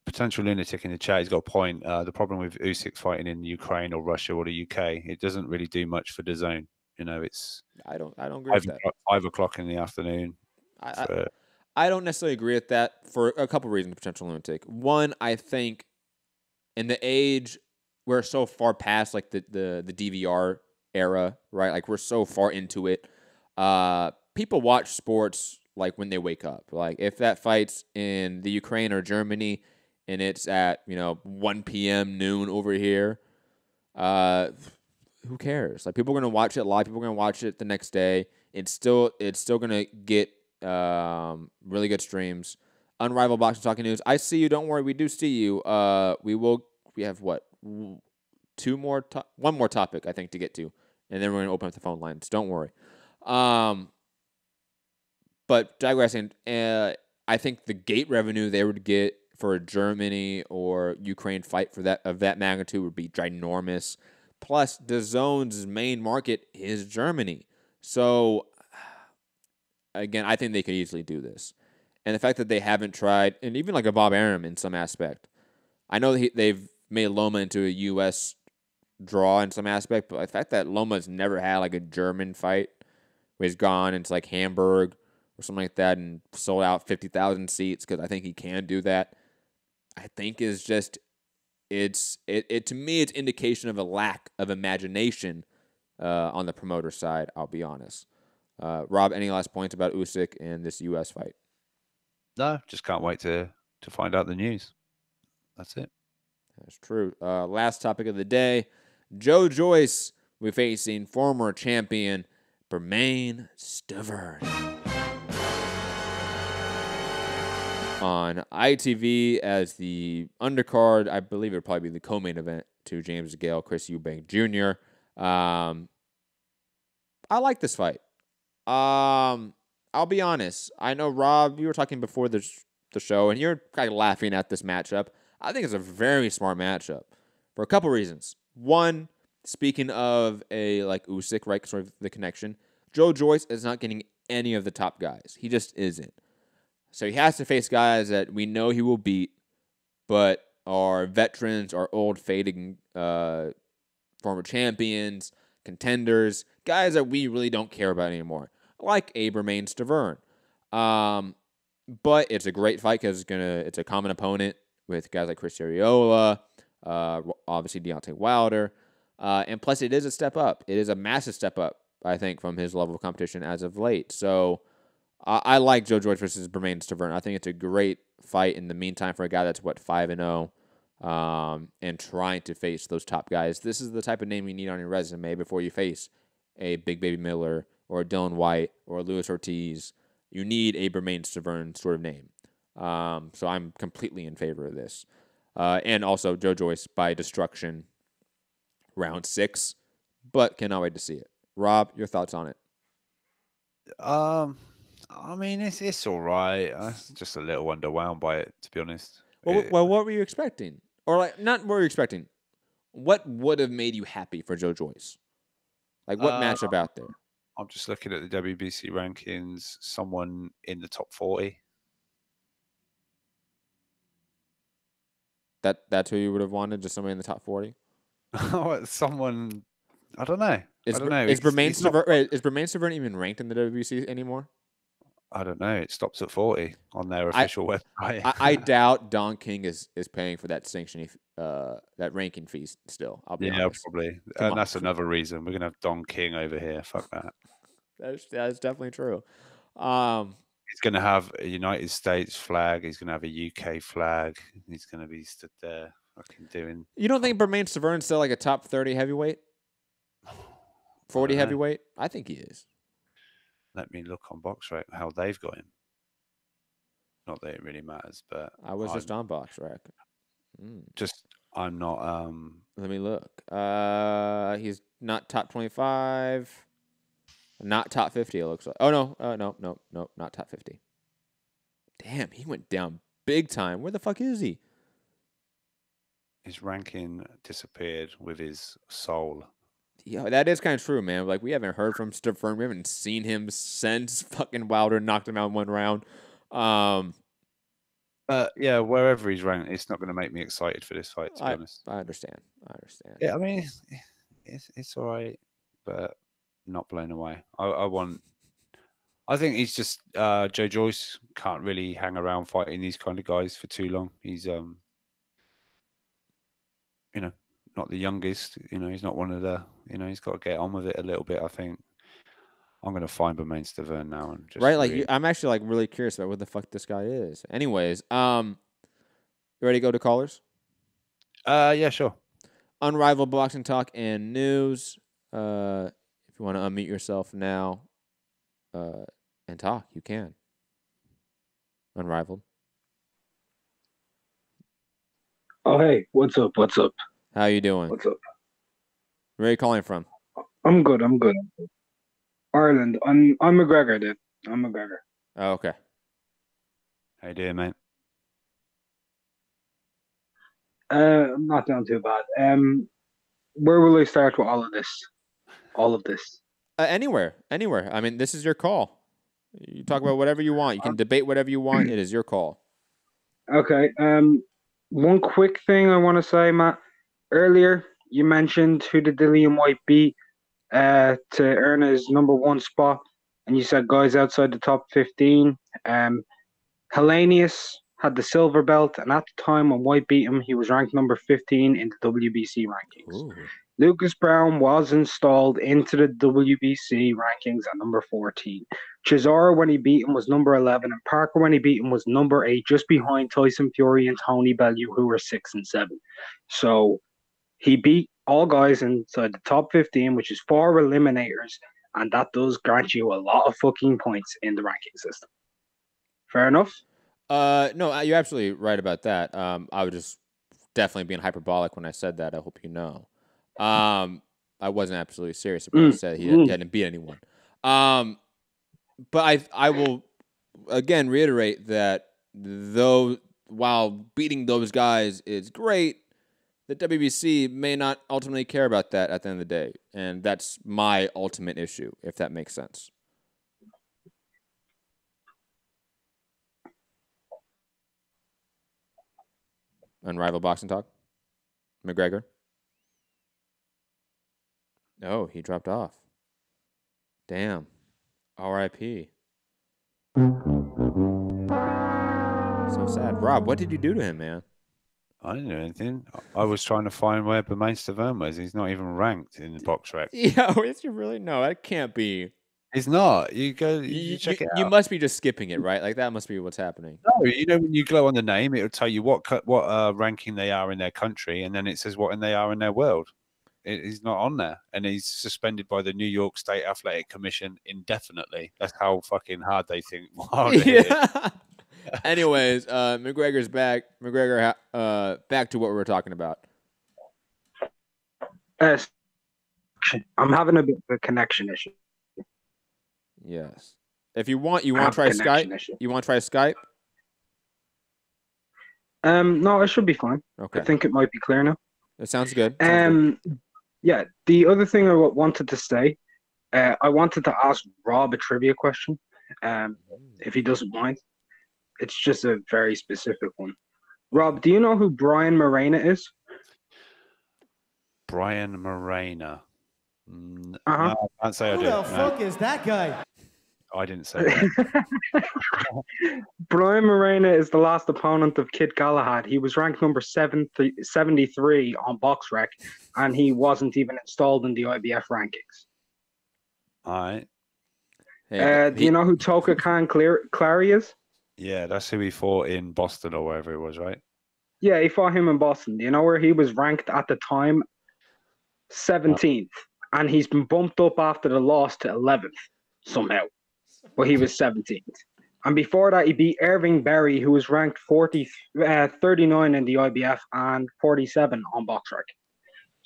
[SPEAKER 12] Potential lunatic in the chat, he's got a point. The problem with Usyk fighting in Ukraine or Russia or the UK, it doesn't really do much for the zone. You know, it's
[SPEAKER 11] I don't agree with that.
[SPEAKER 12] 5 o'clock in the afternoon.
[SPEAKER 11] I don't necessarily agree with that for a couple reasons, potential lunatic. One, I think in the age, we're so far past like the DVR era, right? Like we're so far into it. People watch sports like when they wake up. Like if that fight's in the Ukraine or Germany and it's at, 1 p.m. noon over here, who cares? Like people are going to watch it live. People are going to watch it the next day. It's still going to get really good streams. Unrivaled Boxing Talking News. I see you. Don't worry. We do see you. We have what? One more topic, I think, to get to. And then we're going to open up the phone lines. Don't worry. But digressing, I think the gate revenue they would get for a Germany or Ukraine fight of that magnitude would be ginormous. Plus, the zone's main market is Germany. So again, I think they could easily do this. And the fact that they haven't tried, and even like a Bob Arum in some aspect, I know they've made Loma into a U.S. draw in some aspect, but the fact that Loma's never had like a German fight where he's gone into like Hamburg or something like that and sold out 50,000 seats, because I think he can do that, I think is just, to me, it's indication of a lack of imagination on the promoter side, I'll be honest. Rob, any last points about Usyk and this U.S. fight?
[SPEAKER 12] No, just can't wait to find out the news. That's it.
[SPEAKER 11] That's true. Last topic of the day. Joe Joyce will be facing former champion Bermain Stavern on ITV as the undercard. I believe it would probably be the co-main event to James Gale, Chris Eubank Jr. I like this fight. I'll be honest. I know, Rob, you were talking before the show, and you're kind of laughing at this matchup. I think it's a very smart matchup for a couple reasons. One, speaking of a like Usyk, right, sort of the connection, Joe Joyce is not getting any of the top guys. He just isn't. So he has to face guys that we know he will beat, but are veterans, are old, fading former champions, contenders, guys that we really don't care about anymore, like Bermain Stavern. But it's a great fight because it's a common opponent with guys like Chris Arreola, obviously Deontay Wilder, and plus it is a step up. It is a massive step up, I think, from his level of competition as of late. So I like Joe Joyce versus Bermain Stavern. I think it's a great fight in the meantime for a guy that's 5-0, and trying to face those top guys. This is the type of name you need on your resume before you face a Big Baby Miller or a Dillian Whyte or a Luis Ortiz. You need a Bermain Stavern sort of name. So I'm completely in favor of this. And also Joe Joyce by destruction, round 6, but cannot wait to see it. Rob, your thoughts on it?
[SPEAKER 12] I mean, it's all right. I'm just a little underwhelmed by it, to be honest.
[SPEAKER 11] Well, what were you expecting? Or like, not what were you expecting? What would have made you happy for Joe Joyce? Like, what matchup out there?
[SPEAKER 12] I'm just looking at the WBC rankings. Someone in the top 40.
[SPEAKER 11] That's who you would have wanted? Just somebody in the top 40?
[SPEAKER 12] Someone, I don't know.
[SPEAKER 11] Is Bermain Stavern even ranked in the WBC anymore?
[SPEAKER 12] I don't know. It stops at 40 on their official website.
[SPEAKER 11] I doubt Don King is paying for that sanction, that ranking fee still. I'll be honest.
[SPEAKER 12] Probably. And that's another reason. We're going to have Don King over here. Fuck that.
[SPEAKER 11] That's definitely true.
[SPEAKER 12] He's going to have a United States flag. He's going to have a UK flag. He's going to be stood there fucking doing...
[SPEAKER 11] You don't think Bermain Stavern's still like a top 30 heavyweight? 40 heavyweight? I think he is.
[SPEAKER 12] Let me look on BoxRec how they've got him. Not that it really matters, but
[SPEAKER 11] I was just on BoxRec.
[SPEAKER 12] I'm not
[SPEAKER 11] Let me look. He's not top 25. Not top 50, it looks like. Oh, no. No, not top 50. Damn, he went down big time. Where the fuck is he?
[SPEAKER 12] His ranking disappeared with his soul.
[SPEAKER 11] Yeah, that is kind of true, man. Like, we haven't heard from Stefan. We haven't seen him since fucking Wilder knocked him out in 1 round.
[SPEAKER 12] Yeah, wherever he's ranked, it's not going to make me excited for this fight, to be honest.
[SPEAKER 11] I understand.
[SPEAKER 12] Yeah, I mean, it's all right, but not blown away. I think he's just Joe Joyce can't really hang around fighting these kind of guys for too long. He's not the youngest. He's not one of the. He's got to get on with it a little bit. I think I'm going to find Bermain Stavern now and just
[SPEAKER 11] I'm actually like really curious about what the fuck this guy is. Anyways, you ready to go to callers?
[SPEAKER 12] Yeah, sure.
[SPEAKER 11] Unrivaled boxing talk and news. If you want to unmute yourself now, and talk, you can. Unrivaled.
[SPEAKER 14] Oh, hey, what's up?
[SPEAKER 11] How you doing?
[SPEAKER 14] What's up?
[SPEAKER 11] Where are you calling from?
[SPEAKER 14] I'm good. Ireland. I'm McGregor, dude. I'm McGregor.
[SPEAKER 11] Oh, okay.
[SPEAKER 12] How you doing, mate?
[SPEAKER 14] I'm not doing too bad. Where will I start with all of this?
[SPEAKER 11] Anywhere. I mean, this is your call. You talk about whatever you want. You can debate whatever you want. It is your call.
[SPEAKER 14] Okay. One quick thing I want to say, Matt. Earlier, you mentioned who the Dillian Whyte beat to earn his #1 spot, and you said guys outside the top 15. Hellenius had the silver belt, and at the time when Whyte beat him, he was ranked number 15 in the WBC rankings.
[SPEAKER 11] Ooh.
[SPEAKER 14] Lucas Brown was installed into the WBC rankings at number 14. Chisora, when he beat him, was number 11, and Parker, when he beat him, was number 8, just behind Tyson Fury and Tony Bellew, who were 6 and 7. So he beat all guys inside the top 15, which is 4 eliminators, and that does grant you a lot of fucking points in the ranking system. Fair enough?
[SPEAKER 11] No, you're absolutely right about that. I was just definitely being hyperbolic when I said that. I hope you know. I wasn't absolutely serious about what I said. He hadn't beat anyone. But I will again reiterate that while beating those guys is great, the WBC may not ultimately care about that at the end of the day. And that's my ultimate issue, if that makes sense. Unrivaled boxing talk? McGregor? Oh, he dropped off. Damn. R.I.P. So sad. Rob, what did you do to him, man?
[SPEAKER 12] I didn't do anything. I was trying to find where Bermain Stavern was. He's not even ranked in the box rec.
[SPEAKER 11] Yeah, is you really? No, that can't be.
[SPEAKER 12] He's not. You go. You check it out.
[SPEAKER 11] You must be just skipping it, right? Like that must be what's happening.
[SPEAKER 12] No, when you go on the name, it'll tell you what ranking they are in their country, and then it says what they are in their world. He's not on there, and he's suspended by the New York State Athletic Commission indefinitely. That's how fucking hard they think.
[SPEAKER 11] Yeah. Anyways, McGregor's back. McGregor, back to what we were talking about.
[SPEAKER 14] I'm having a bit of a connection issue.
[SPEAKER 11] Yes. If you want to try Skype? Issue. You want to try Skype?
[SPEAKER 14] No, it should be fine.
[SPEAKER 11] Okay.
[SPEAKER 14] I think it might be clear now.
[SPEAKER 11] It sounds good.
[SPEAKER 14] Yeah. The other thing I wanted to say, I wanted to ask Rob a trivia question, if he doesn't mind. It's just a very specific one. Rob, do you know who Brian Morena is?
[SPEAKER 12] Brian Morena. No,
[SPEAKER 14] Uh-huh.
[SPEAKER 12] I can't say I do.
[SPEAKER 8] Who the fuck is that guy?
[SPEAKER 12] I didn't say that.
[SPEAKER 14] Brian Morena is the last opponent of Kid Galahad. He was ranked number 73 on BoxRec, and he wasn't even installed in the IBF rankings.
[SPEAKER 12] All right.
[SPEAKER 14] Do you know who Toka Khan Clary is?
[SPEAKER 12] Yeah, that's who he fought in Boston or wherever it was, right?
[SPEAKER 14] Yeah, he fought him in Boston. Do you know where he was ranked at the time? 17th. And he's been bumped up after the loss to 11th somehow. But he was 17th. And before that, he beat Irving Berry, who was ranked 39 in the IBF and 47 on BoxRec.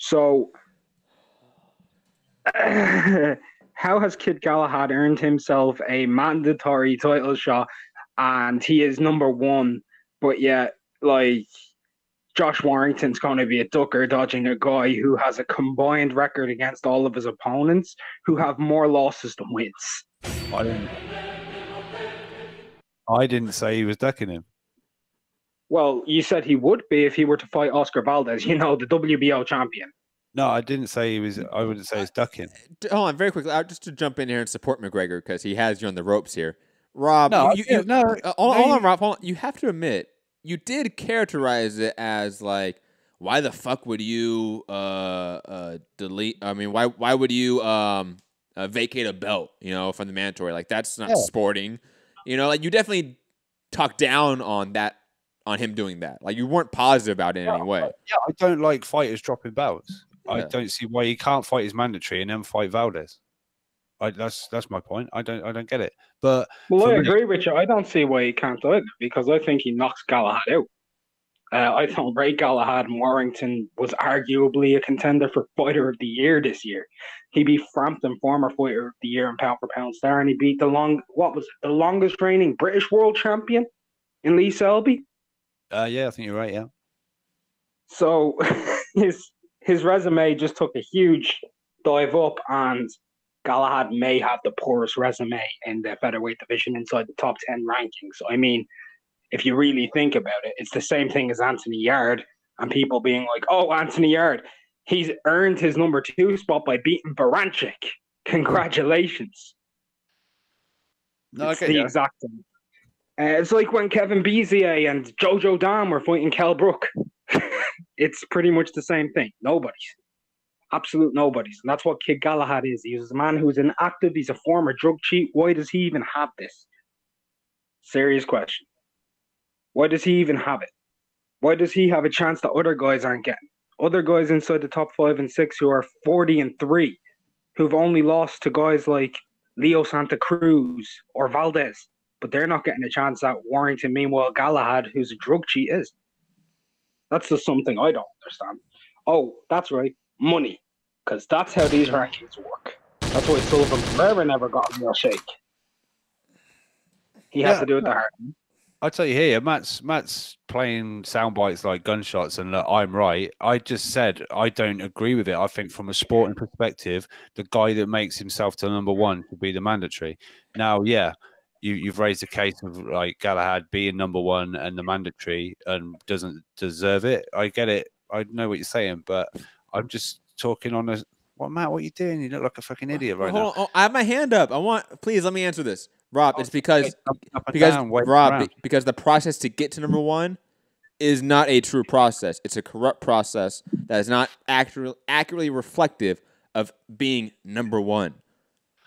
[SPEAKER 14] So, how has Kid Galahad earned himself a mandatory title shot, and he is number one, but yet, like, Josh Warrington's going to be a ducker dodging a guy who has a combined record against all of his opponents who have more losses than wins?
[SPEAKER 12] I didn't say he was ducking him.
[SPEAKER 14] Well, you said he would be if he were to fight Oscar Valdez, the WBO champion.
[SPEAKER 12] No, I didn't say he was. I wouldn't say he's ducking.
[SPEAKER 11] Hold on, very quickly, just to jump in here and support McGregor because he has you on the ropes here. Rob,
[SPEAKER 12] hold
[SPEAKER 11] on, Rob. Hold on. You have to admit, you did characterize it as like, why the fuck would you delete? I mean, why would you vacate a belt? From the mandatory. Like that's not sporting. Like you definitely talked down on that, on him doing that. Like you weren't positive about it in any way.
[SPEAKER 12] Yeah, I don't like fighters dropping belts. I don't see why he can't fight his mandatory and then fight Valdez. That's my point. I don't get it. But
[SPEAKER 14] I agree with you. I don't see why he can't either because I think he knocks Galahad out. I thought Ray Galahad in Warrington was arguably a contender for Fighter of the Year this year. He beat Frampton, former Fighter of the Year and pound for pound star, and he beat the longest reigning British world champion in Lee Selby.
[SPEAKER 12] Yeah, I think you're right. Yeah.
[SPEAKER 14] So his resume just took a huge dive up, and Galahad may have the poorest resume in the featherweight division inside the top 10 rankings. I mean, if you really think about it, it's the same thing as Anthony Yard, and people being like, "Oh, Anthony Yard, he's earned his number 2 spot by beating Baranchik. Congratulations."
[SPEAKER 12] No,
[SPEAKER 14] it's the exact thing. It's like when Kevin Bezier and Jojo Dam were fighting Kell Brook. It's pretty much the same thing. Nobody's. Absolute nobodies. And that's what Kid Galahad is. He's a man who's inactive. He's a former drug cheat. Why does he even have this? Serious question. Why does he even have it? Why does he have a chance that other guys aren't getting? Other guys inside the top 5 and 6 who are 40-3, who've only lost to guys like Leo Santa Cruz or Valdez, but they're not getting a chance at Warrington. Meanwhile, Galahad, who's a drug cheat, is. That's just something I don't understand. Oh, that's right. Money. Because that's how these rankings work. That's why Sullivan Barrera never got a real shake. He had to do it the hard way.
[SPEAKER 12] I'll tell you here, Matt's playing sound bites like gunshots and look, I'm right. I just said I don't agree with it. I think from a sporting perspective, the guy that makes himself to number 1 should be the mandatory. Now, yeah, you've raised the case of like Galahad being number 1 and the mandatory and doesn't deserve it. I get it. I know what you're saying, but I'm just talking on a... Matt, what are you doing? You look like a fucking idiot right now.
[SPEAKER 11] Oh, I have my hand up. Please let me answer this. Rob, it's because the process to get to number 1 is not a true process. It's a corrupt process that is not accurately reflective of being number 1.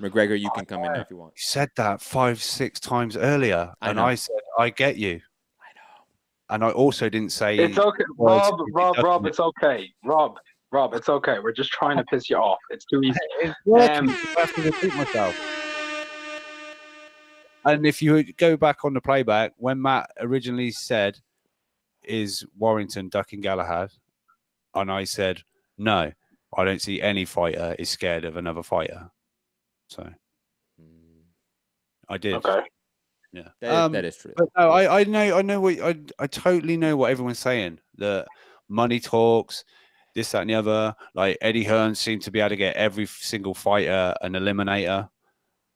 [SPEAKER 11] McGregor, you can come in if you want.
[SPEAKER 12] You said that 5-6 times earlier, I said, I get you.
[SPEAKER 11] I know.
[SPEAKER 12] And I also didn't say...
[SPEAKER 14] It's okay. Rob, it's okay. Rob, it's okay. We're just trying to piss you off. It's too easy.
[SPEAKER 12] I have to repeat myself. And if you go back on the playback, when Matt originally said, is Warrington ducking Galahad? And I said, no, I don't see any fighter is scared of another fighter. So I did.
[SPEAKER 14] Okay.
[SPEAKER 11] Yeah, that is true.
[SPEAKER 12] But no, I totally know what everyone's saying. The money talks, this, that, and the other. Like Eddie Hearn seemed to be able to get every single fighter an eliminator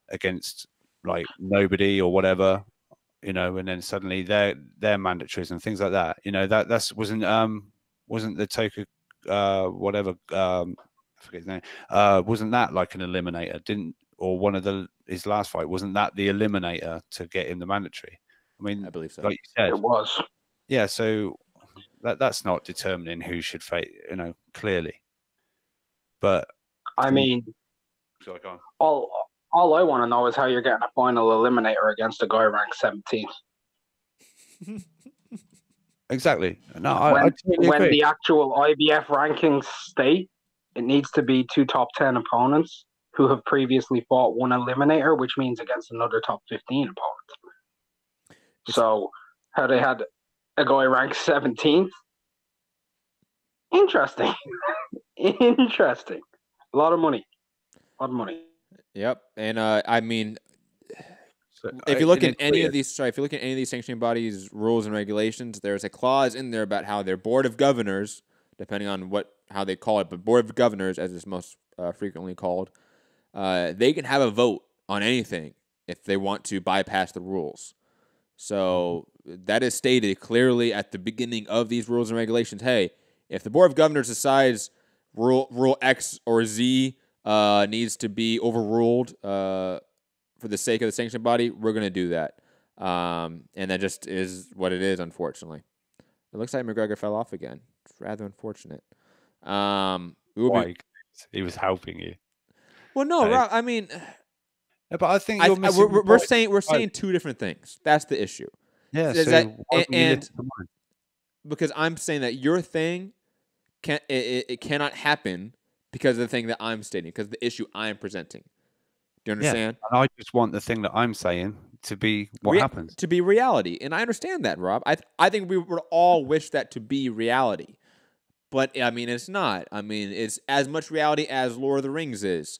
[SPEAKER 12] against like nobody or whatever, and then suddenly they're mandatories and things like that. That wasn't the Toka whatever I forget his name. Wasn't that like an eliminator? Or one of his last fight, wasn't that the eliminator to get him the mandatory? I mean,
[SPEAKER 11] I believe so.
[SPEAKER 12] Like you said,
[SPEAKER 14] it was.
[SPEAKER 12] Yeah, so that's not determining who should fight, clearly. But
[SPEAKER 14] I mean, all I want to know is how you're getting a final eliminator against a guy ranked 17th.
[SPEAKER 12] Exactly. No,
[SPEAKER 14] when the actual IBF rankings state, it needs to be 2 top 10 opponents who have previously fought 1 eliminator, which means against another top 15 opponent. So, how they had a guy ranked 17th? Interesting. Interesting. A lot of money. A lot of money.
[SPEAKER 11] Yep. And I mean, if you look at any of these, if you look at any of these sanctioning bodies' rules and regulations, there's a clause in there about how their board of governors, depending on how they call it, but board of governors, as it's most frequently called, they can have a vote on anything if they want to bypass the rules. So that is stated clearly at the beginning of these rules and regulations. Hey, if the board of governors decides rule X or Z needs to be overruled for the sake of the sanctioned body, we're going to do that. And that just is what it is, unfortunately. It looks like McGregor fell off again. It's rather unfortunate.
[SPEAKER 12] Why? He was helping you.
[SPEAKER 11] Well, no, Rob, I mean...
[SPEAKER 12] Yeah, but I think
[SPEAKER 11] we're saying two different things. That's the issue.
[SPEAKER 12] Yeah,
[SPEAKER 11] because I'm saying that your thing it cannot happen because of the thing that I'm stating, because of the issue I'm presenting. Do you understand?
[SPEAKER 12] Yeah, and I just want the thing that I'm saying to be what happens.
[SPEAKER 11] To be reality. And I understand that, Rob. I think we would all wish that to be reality. But, I mean, it's not. I mean, it's as much reality as Lord of the Rings is.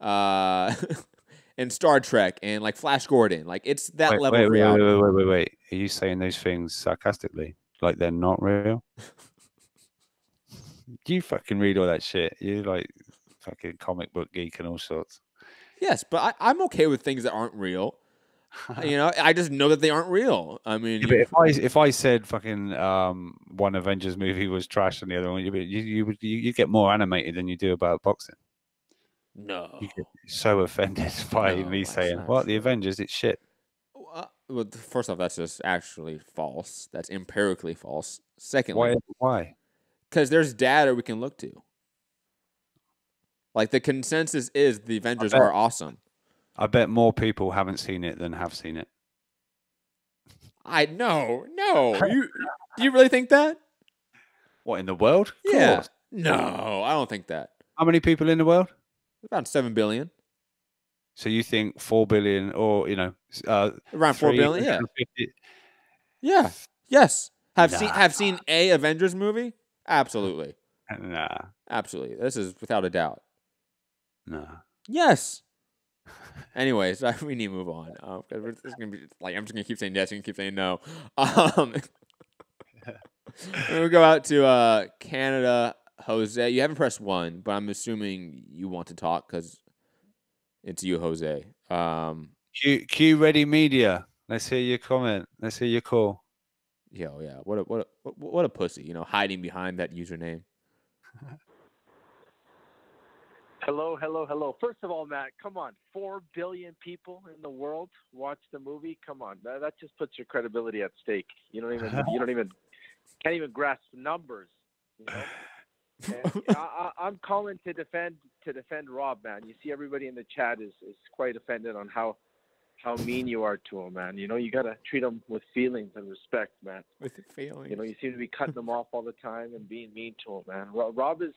[SPEAKER 11] And Star Trek and, like, Flash Gordon. Like, it's that level of reality.
[SPEAKER 12] Wait. Are you saying those things sarcastically? Like they're not real? You fucking read all that shit. You like fucking comic book geek and all sorts.
[SPEAKER 11] Yes, but I'm okay with things that aren't real. You know, I just know that they aren't real. I mean,
[SPEAKER 12] if I said fucking one Avengers movie was trash and the other one, you get more animated than you do about boxing.
[SPEAKER 11] No,
[SPEAKER 12] you get so offended by me saying, "What the Avengers? It's shit."
[SPEAKER 11] Well, first off, that's just actually false. That's empirically false. Secondly,
[SPEAKER 12] why?
[SPEAKER 11] Because there's data we can look to. Like, the consensus is the Avengers are awesome.
[SPEAKER 12] I bet more people haven't seen it than have seen it.
[SPEAKER 11] No. Do you really think that?
[SPEAKER 12] What, in the world?
[SPEAKER 11] Yeah. No, I don't think that.
[SPEAKER 12] How many people in the world?
[SPEAKER 11] About 7 billion.
[SPEAKER 12] So you think 4 billion, or
[SPEAKER 11] around 4 billion? Yeah.
[SPEAKER 12] 50?
[SPEAKER 11] Yeah. Yes. Have seen a Avengers movie? Absolutely.
[SPEAKER 12] Nah.
[SPEAKER 11] Absolutely. This is without a doubt.
[SPEAKER 12] Nah.
[SPEAKER 11] Yes. Anyways, we need to move on. Because it's gonna be like, I'm just gonna keep saying yes and keep saying no. We'll go out to Canada. Jose, you haven't pressed 1, but I'm assuming you want to talk because it's you, Jose.
[SPEAKER 12] Q Ready Media. Let's hear your comment. Let's hear your call.
[SPEAKER 11] Yeah, what a pussy, you know, hiding behind that username.
[SPEAKER 15] Hello. First of all, Matt, come on. 4 billion people in the world watch the movie. Come on, that just puts your credibility at stake. You can't even grasp numbers. You know? I'm calling to defend Rob, man. You see, everybody in the chat is quite offended on how mean you are to him, man. You know, you gotta treat him with feelings and respect, man.
[SPEAKER 11] With feelings.
[SPEAKER 15] You know, you seem to be cutting him off all the time and being mean to him, man. Rob is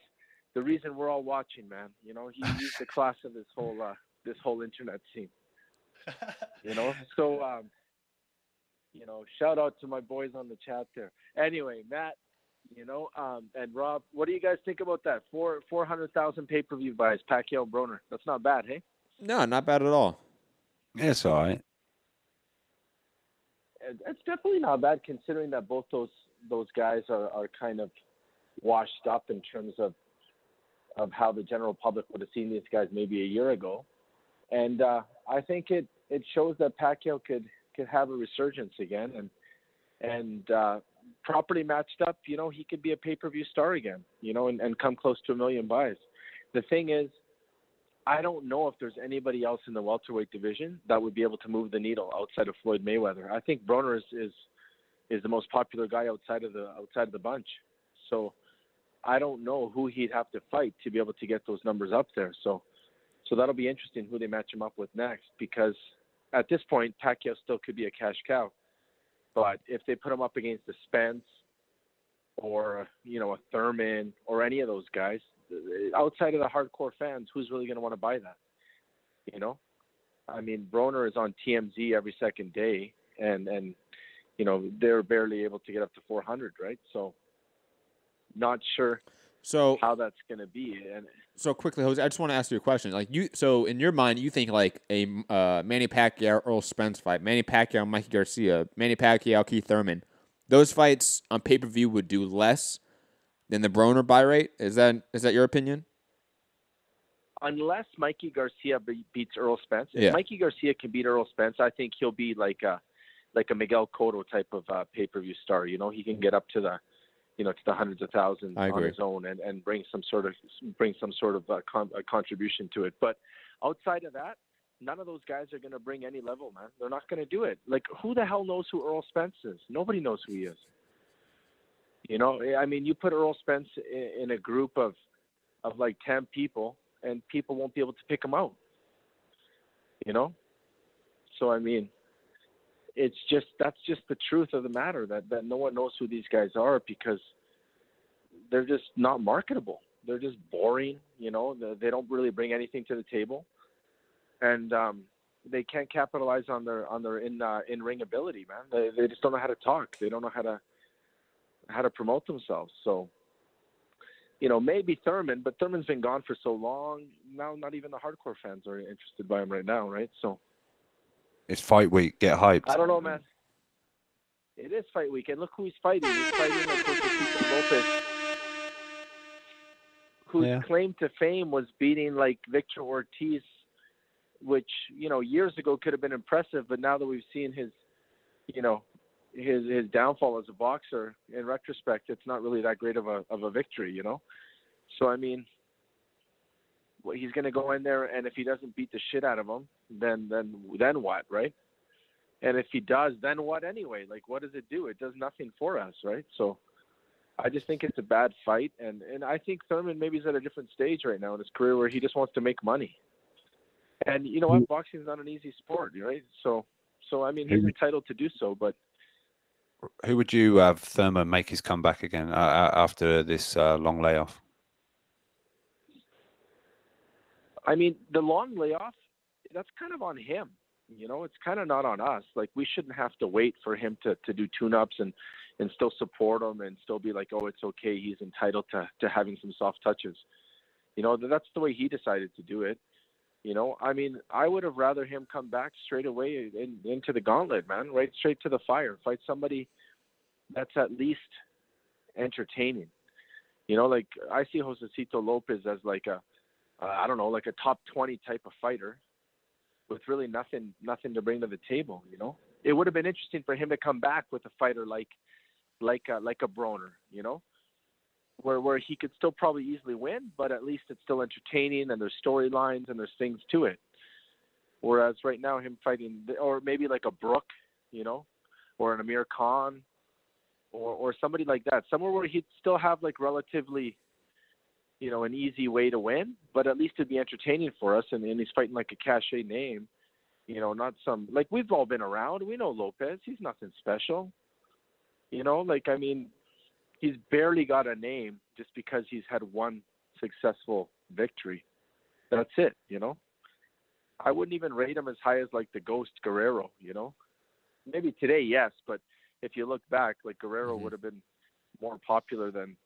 [SPEAKER 15] the reason we're all watching, man. You know, he's the class of this whole internet scene. You know, so shout out to my boys on the chat there. Anyway, Matt. You know, and Rob, what do you guys think about that? 400,000 pay-per-view buys, Pacquiao, Broner. That's not bad, hey?
[SPEAKER 11] No, not bad at all.
[SPEAKER 12] Yeah, it's all right.
[SPEAKER 15] It's definitely not bad, considering that both those guys are kind of washed up in terms of how the general public would have seen these guys maybe a year ago. And I think it shows that Pacquiao could have a resurgence again, and properly matched up, you know, he could be a pay-per-view star again, you know, and come close to 1 million buys. The thing is, I don't know if there's anybody else in the welterweight division that would be able to move the needle outside of Floyd Mayweather. I think Broner is the most popular guy outside of the bunch. So I don't know who he'd have to fight to be able to get those numbers up there. So that'll be interesting who they match him up with next, because at this point, Pacquiao still could be a cash cow. But if they put him up against a Spence or, you know, a Thurman or any of those guys, outside of the hardcore fans, who's really going to want to buy that? You know? I mean, Broner is on TMZ every second day, and you know, they're barely able to get up to 400, right? So not sure
[SPEAKER 11] So
[SPEAKER 15] how that's going to be. And
[SPEAKER 11] so quickly, Jose, I just want to ask you a question. Like so in your mind, you think like a Manny Pacquiao Earl Spence fight, Manny Pacquiao Mikey Garcia, Manny Pacquiao Keith Thurman, those fights on pay-per-view would do less than the Broner buy rate? Is that your opinion?
[SPEAKER 15] Unless Mikey Garcia beats Earl Spence,
[SPEAKER 11] Yeah.
[SPEAKER 15] if Mikey Garcia can beat Earl Spence, I think he'll be like a Miguel Cotto type of pay-per-view star. You know, he can get up to the hundreds of thousands on his own and bring some sort of a contribution to it. But outside of that, none of those guys are going to bring any level, man. They're not going to do it. Like, who the hell knows who Earl Spence is? Nobody knows who he is. You know, I mean, you put Earl Spence in a group of like 10 people, and people won't be able to pick him out. You know? So, I mean, that's just the truth of the matter, that no one knows who these guys are because they're just not marketable. They're just boring, you know. They don't really bring anything to the table, and they can't capitalize on their in-ring ability, man. They just don't know how to talk. They don't know how to promote themselves. So, you know, maybe Thurman, but Thurman's been gone for so long now. Not even the hardcore fans are interested by him right now, right? So.
[SPEAKER 12] It's fight week. Get hyped.
[SPEAKER 15] I don't know, man. It is fight week, and look who he's fighting. He's fighting like Lopez, whose claim to fame was beating like Victor Ortiz, which, you know, years ago could have been impressive, but now that we've seen his downfall as a boxer, in retrospect, it's not really that great of a victory, you know. So I mean, he's going to go in there, and if he doesn't beat the shit out of him, then what, right? And if he does, then what anyway? Like, what does it do? It does nothing for us, right? So I just think it's a bad fight, and I think Thurman maybe is at a different stage right now in his career where he just wants to make money. And you know what? Boxing is not an easy sport, right? So I mean, he's entitled to do so, but.
[SPEAKER 12] Who would you have Thurman make his comeback again after this long layoff?
[SPEAKER 15] I mean, the long layoff, that's kind of on him. You know, it's kind of not on us. Like, we shouldn't have to wait for him to do tune-ups and still support him and still be like, oh, it's okay, he's entitled to having some soft touches. You know, that's the way he decided to do it. You know, I mean, I would have rather him come back straight away into the gauntlet, man, right straight to the fire. Fight somebody that's at least entertaining. You know, like, I see Josecito Lopez as like I don't know, like a top 20 type of fighter with really nothing to bring to the table, you know. It would have been interesting for him to come back with a fighter like a Broner, you know, where he could still probably easily win, but at least it's still entertaining and there's storylines and there's things to it. Whereas right now him fighting, or maybe like a Brook, you know, or an Amir Khan, or somebody like that, somewhere where he'd still have like relatively, you know, an easy way to win, but at least it'd be entertaining for us. And he's fighting like a cachet name, you know, not some, like, we've all been around. We know Lopez. He's nothing special. You know, like, I mean, he's barely got a name just because he's had one successful victory. That's it, you know. I wouldn't even rate him as high as like the Ghost Guerrero, you know. Maybe today, yes, but if you look back, like, Guerrero would have been more popular than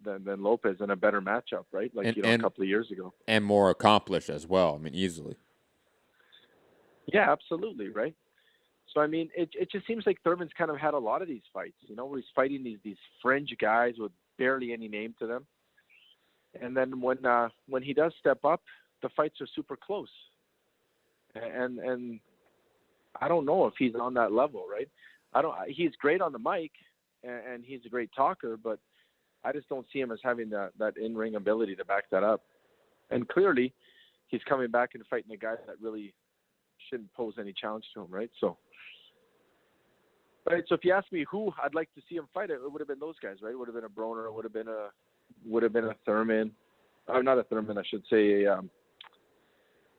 [SPEAKER 15] Lopez in a better matchup, right? Like, a couple of years ago.
[SPEAKER 11] And more accomplished as well. I mean, easily.
[SPEAKER 15] Yeah, absolutely, right? So, I mean, it just seems like Thurman's kind of had a lot of these fights, you know, where he's fighting these fringe guys with barely any name to them. And then when he does step up, the fights are super close. And I don't know if he's on that level, right? He's great on the mic, and he's a great talker, but I just don't see him as having that in-ring ability to back that up. And clearly, he's coming back and fighting a guy that really shouldn't pose any challenge to him, right? So, right. So if you ask me who I'd like to see him fight, it would have been those guys, right? It would have been a Broner, it would have been a Thurman, not a Thurman, I should say, a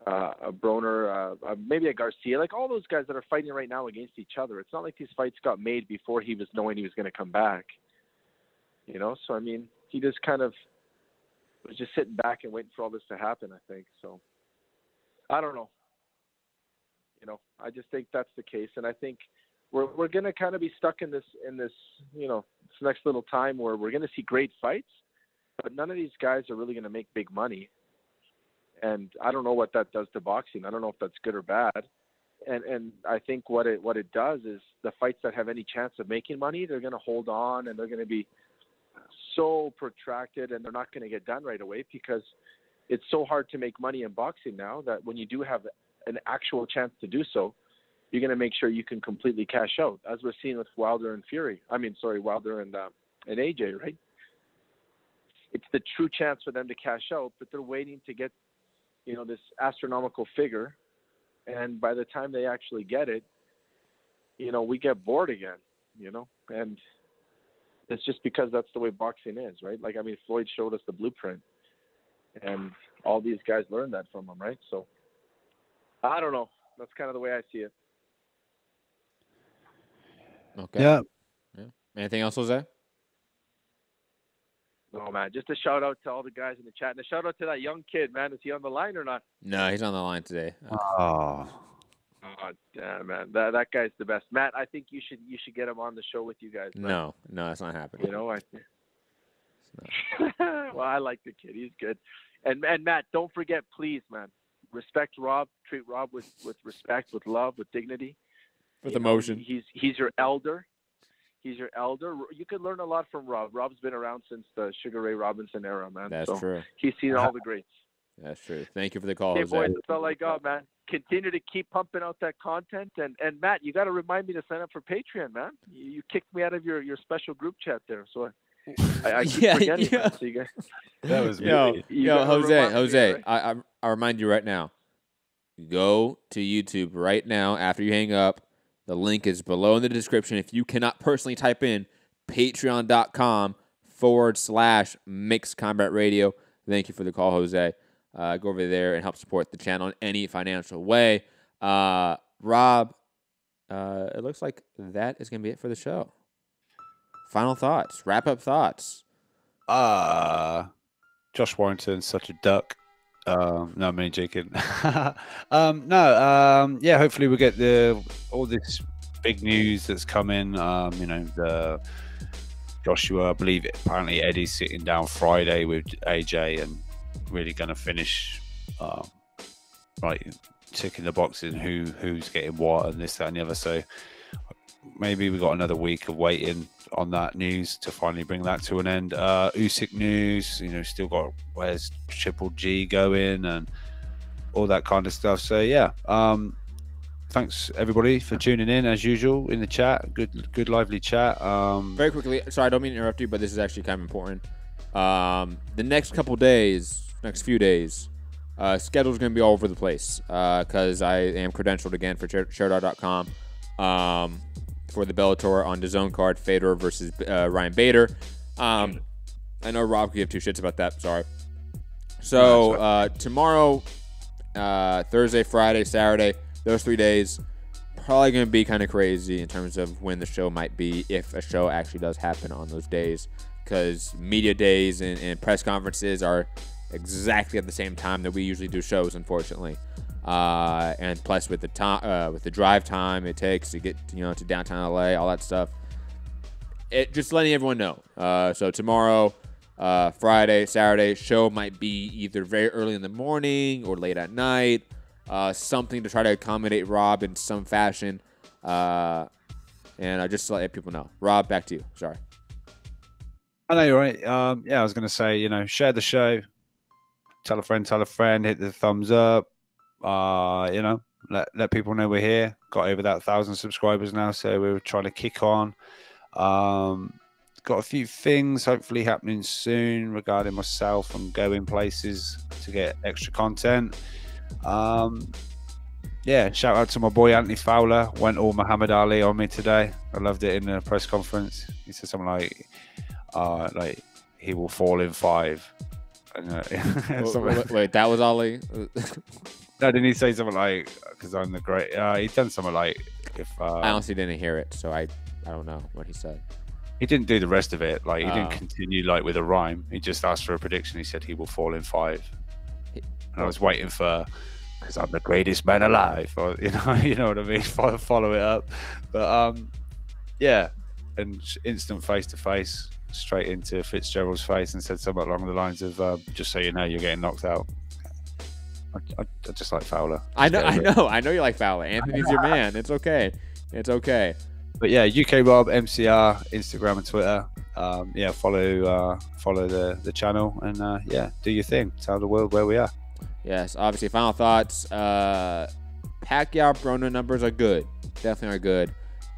[SPEAKER 15] Broner, maybe a Garcia, like all those guys that are fighting right now against each other. It's not like these fights got made before he was knowing he was going to come back. You know, so I mean, he just kind of was just sitting back and waiting for all this to happen, I think. So I don't know. You know, I just think that's the case, and I think we're going to kind of be stuck in this, you know, this next little time where we're going to see great fights, but none of these guys are really going to make big money. And I don't know what that does to boxing. I don't know if that's good or bad. And I think what it does is the fights that have any chance of making money, they're going to hold on, and they're going to be so protracted, and they're not going to get done right away, because it's so hard to make money in boxing now that when you do have an actual chance to do so, you're going to make sure you can completely cash out, as we're seeing with Wilder and Wilder and AJ, right? It's the true chance for them to cash out, but they're waiting to get, this astronomical figure. And by the time they actually get it, we get bored again, and it's just because that's the way boxing is, right? Like, I mean, Floyd showed us the blueprint, and all these guys learned that from him, right? So I don't know. That's kind of the way I see it.
[SPEAKER 11] Okay.
[SPEAKER 12] Yeah.
[SPEAKER 11] Anything else, Jose?
[SPEAKER 15] No, man. Just a shout out to all the guys in the chat, and a shout out to that young kid, man. Is he on the line or not?
[SPEAKER 11] No, he's on the line today.
[SPEAKER 12] Oh,
[SPEAKER 15] damn, man. That guy's the best. Matt, I think you should get him on the show with you guys. Man.
[SPEAKER 11] No, that's not happening.
[SPEAKER 15] Well, I like the kid. He's good. And Matt, don't forget, please, man. Respect Rob. Treat Rob with respect, with love, with dignity,
[SPEAKER 11] with emotion.
[SPEAKER 15] He's your elder. He's your elder. You could learn a lot from Rob. Rob's been around since the Sugar Ray Robinson era, man.
[SPEAKER 11] That's true.
[SPEAKER 15] He's seen all the greats.
[SPEAKER 11] That's true. Thank you for the call,
[SPEAKER 15] Hey,
[SPEAKER 11] Jose.
[SPEAKER 15] boys, that's all I got, man. Continue to keep pumping out that content. And Matt, you got to remind me to sign up for Patreon, man. You kicked me out of your special group chat there. So I keep forgetting.
[SPEAKER 11] Yeah.
[SPEAKER 15] So you guys,
[SPEAKER 12] that was
[SPEAKER 11] Jose.
[SPEAKER 15] Right?
[SPEAKER 11] I remind you right now. Go to YouTube right now after you hang up. The link is below in the description. If you cannot personally type in patreon.com/Mixed Combat Radio. Thank you for the call, Jose. Go over there and help support the channel in any financial way. Rob, it looks like that is going to be it for the show. Final thoughts, wrap-up thoughts.
[SPEAKER 12] Josh Warrington, such a duck. No, I'm only joking. Yeah, hopefully we'll get all this big news that's coming. The Joshua, I believe apparently Eddie's sitting down Friday with AJ and really going to finish ticking the boxes, who's getting what and this, that, and the other. So maybe we got another week of waiting on that news to finally bring that to an end. Usyk news, still got where's Triple G going and all that kind of stuff. So yeah, thanks everybody for tuning in as usual in the chat. Good lively chat.
[SPEAKER 11] Very quickly, sorry, I don't mean to interrupt you, but this is actually kind of important. The next few days, schedule's going to be all over the place because I am credentialed again for Sherdog.com. For the Bellator on DAZN card, Fedor versus Ryan Bader. I know Rob could give two shits about that. Sorry. So tomorrow, Thursday, Friday, Saturday, those 3 days, probably going to be kind of crazy in terms of when the show might be, if a show actually does happen on those days, because media days and press conferences are exactly at the same time that we usually do shows, unfortunately. And plus with the drive time it takes to get to downtown LA, all that stuff. Just letting everyone know. So tomorrow, Friday, Saturday, show might be either very early in the morning or late at night. Something to try to accommodate Rob in some fashion. And I just to let people know. Rob, back to you. Sorry.
[SPEAKER 12] I know you're right. Yeah, I was going to say, share the show. Tell a friend, hit the thumbs up. Let people know we're here. Got over that 1,000 subscribers now, so we're trying to kick on. Got a few things hopefully happening soon regarding myself and going places to get extra content. Yeah, shout out to my boy Anthony Fowler. Went all Muhammad Ali on me today. I loved it in the press conference. He said something like he will fall in 5. And,
[SPEAKER 11] wait, that was Ali?
[SPEAKER 12] No, didn't he say something like, because I'm the great... he done something like...
[SPEAKER 11] I honestly didn't hear it, so I don't know what he said.
[SPEAKER 12] He didn't do the rest of it. Like, he didn't continue with a rhyme. He just asked for a prediction. He said he will fall in 5. And I was waiting for, because I'm the greatest man alive. Or, you know what I mean? Follow it up. But, yeah. And instant face-to-face. straight into Fitzgerald's face and said something along the lines of, "Just so you know, you're getting knocked out." I just like Fowler.
[SPEAKER 11] I know you like Fowler. Anthony's your man. It's okay. It's okay.
[SPEAKER 12] But yeah, UK Rob, MCR, Instagram and Twitter. Yeah, follow the channel and yeah, do your thing. Tell the world where we are.
[SPEAKER 11] Yes, obviously, final thoughts. Pacquiao Broner numbers are good. Definitely are good.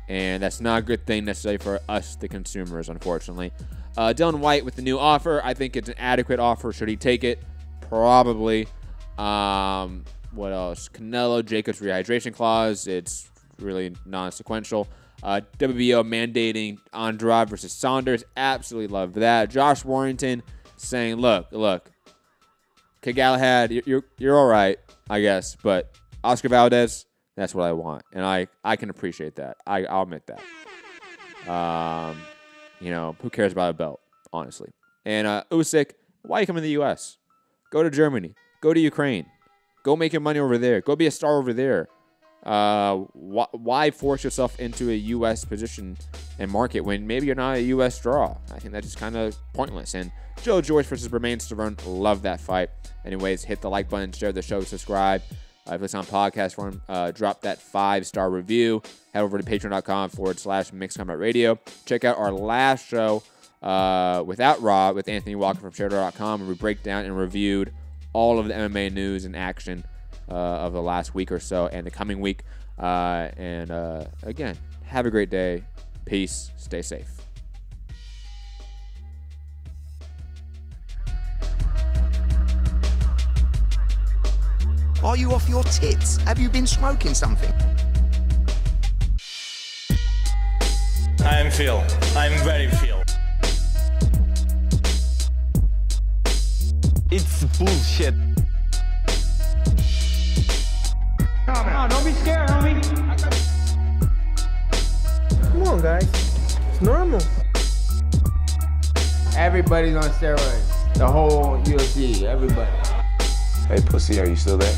[SPEAKER 11] And that's not a good thing necessarily for us, the consumers, unfortunately. Dillian Whyte with the new offer. I think it's an adequate offer. Should he take it? Probably. What else? Canelo, Jacobs rehydration clause. It's really non-sequential. WBO mandating Andrade versus Saunders. Absolutely love that. Josh Warrington saying, look, Kid Galahad, you're all right, I guess, but Oscar Valdez, that's what I want, and I can appreciate that. I'll admit that. You know, who cares about a belt, honestly? And Usyk, why you come in the U.S.? Go to Germany. Go to Ukraine. Go make your money over there. Go be a star over there. Why force yourself into a U.S. position and market when maybe you're not a U.S. draw? I think that's just kind of pointless. And Joyce versus Romain Sterone, love that fight. Anyways, hit the like button, share the show, subscribe. If you listen on podcast form, drop that 5-star review. Head over to patreon.com/MixedCombatRadio. Check out our last show without Rob with Anthony Walker from Share.com, where we break down and reviewed all of the MMA news and action of the last week or so and the coming week. And again, have a great day. Peace. Stay safe.
[SPEAKER 7] Are you off your tits? Have you been smoking something?
[SPEAKER 16] I am Phil. I'm very Phil. It's bullshit.
[SPEAKER 17] Come on, don't be scared, homie. Come on, guys. It's normal.
[SPEAKER 18] Everybody's on steroids. The whole UFC, everybody.
[SPEAKER 19] Hey, pussy, are you still there?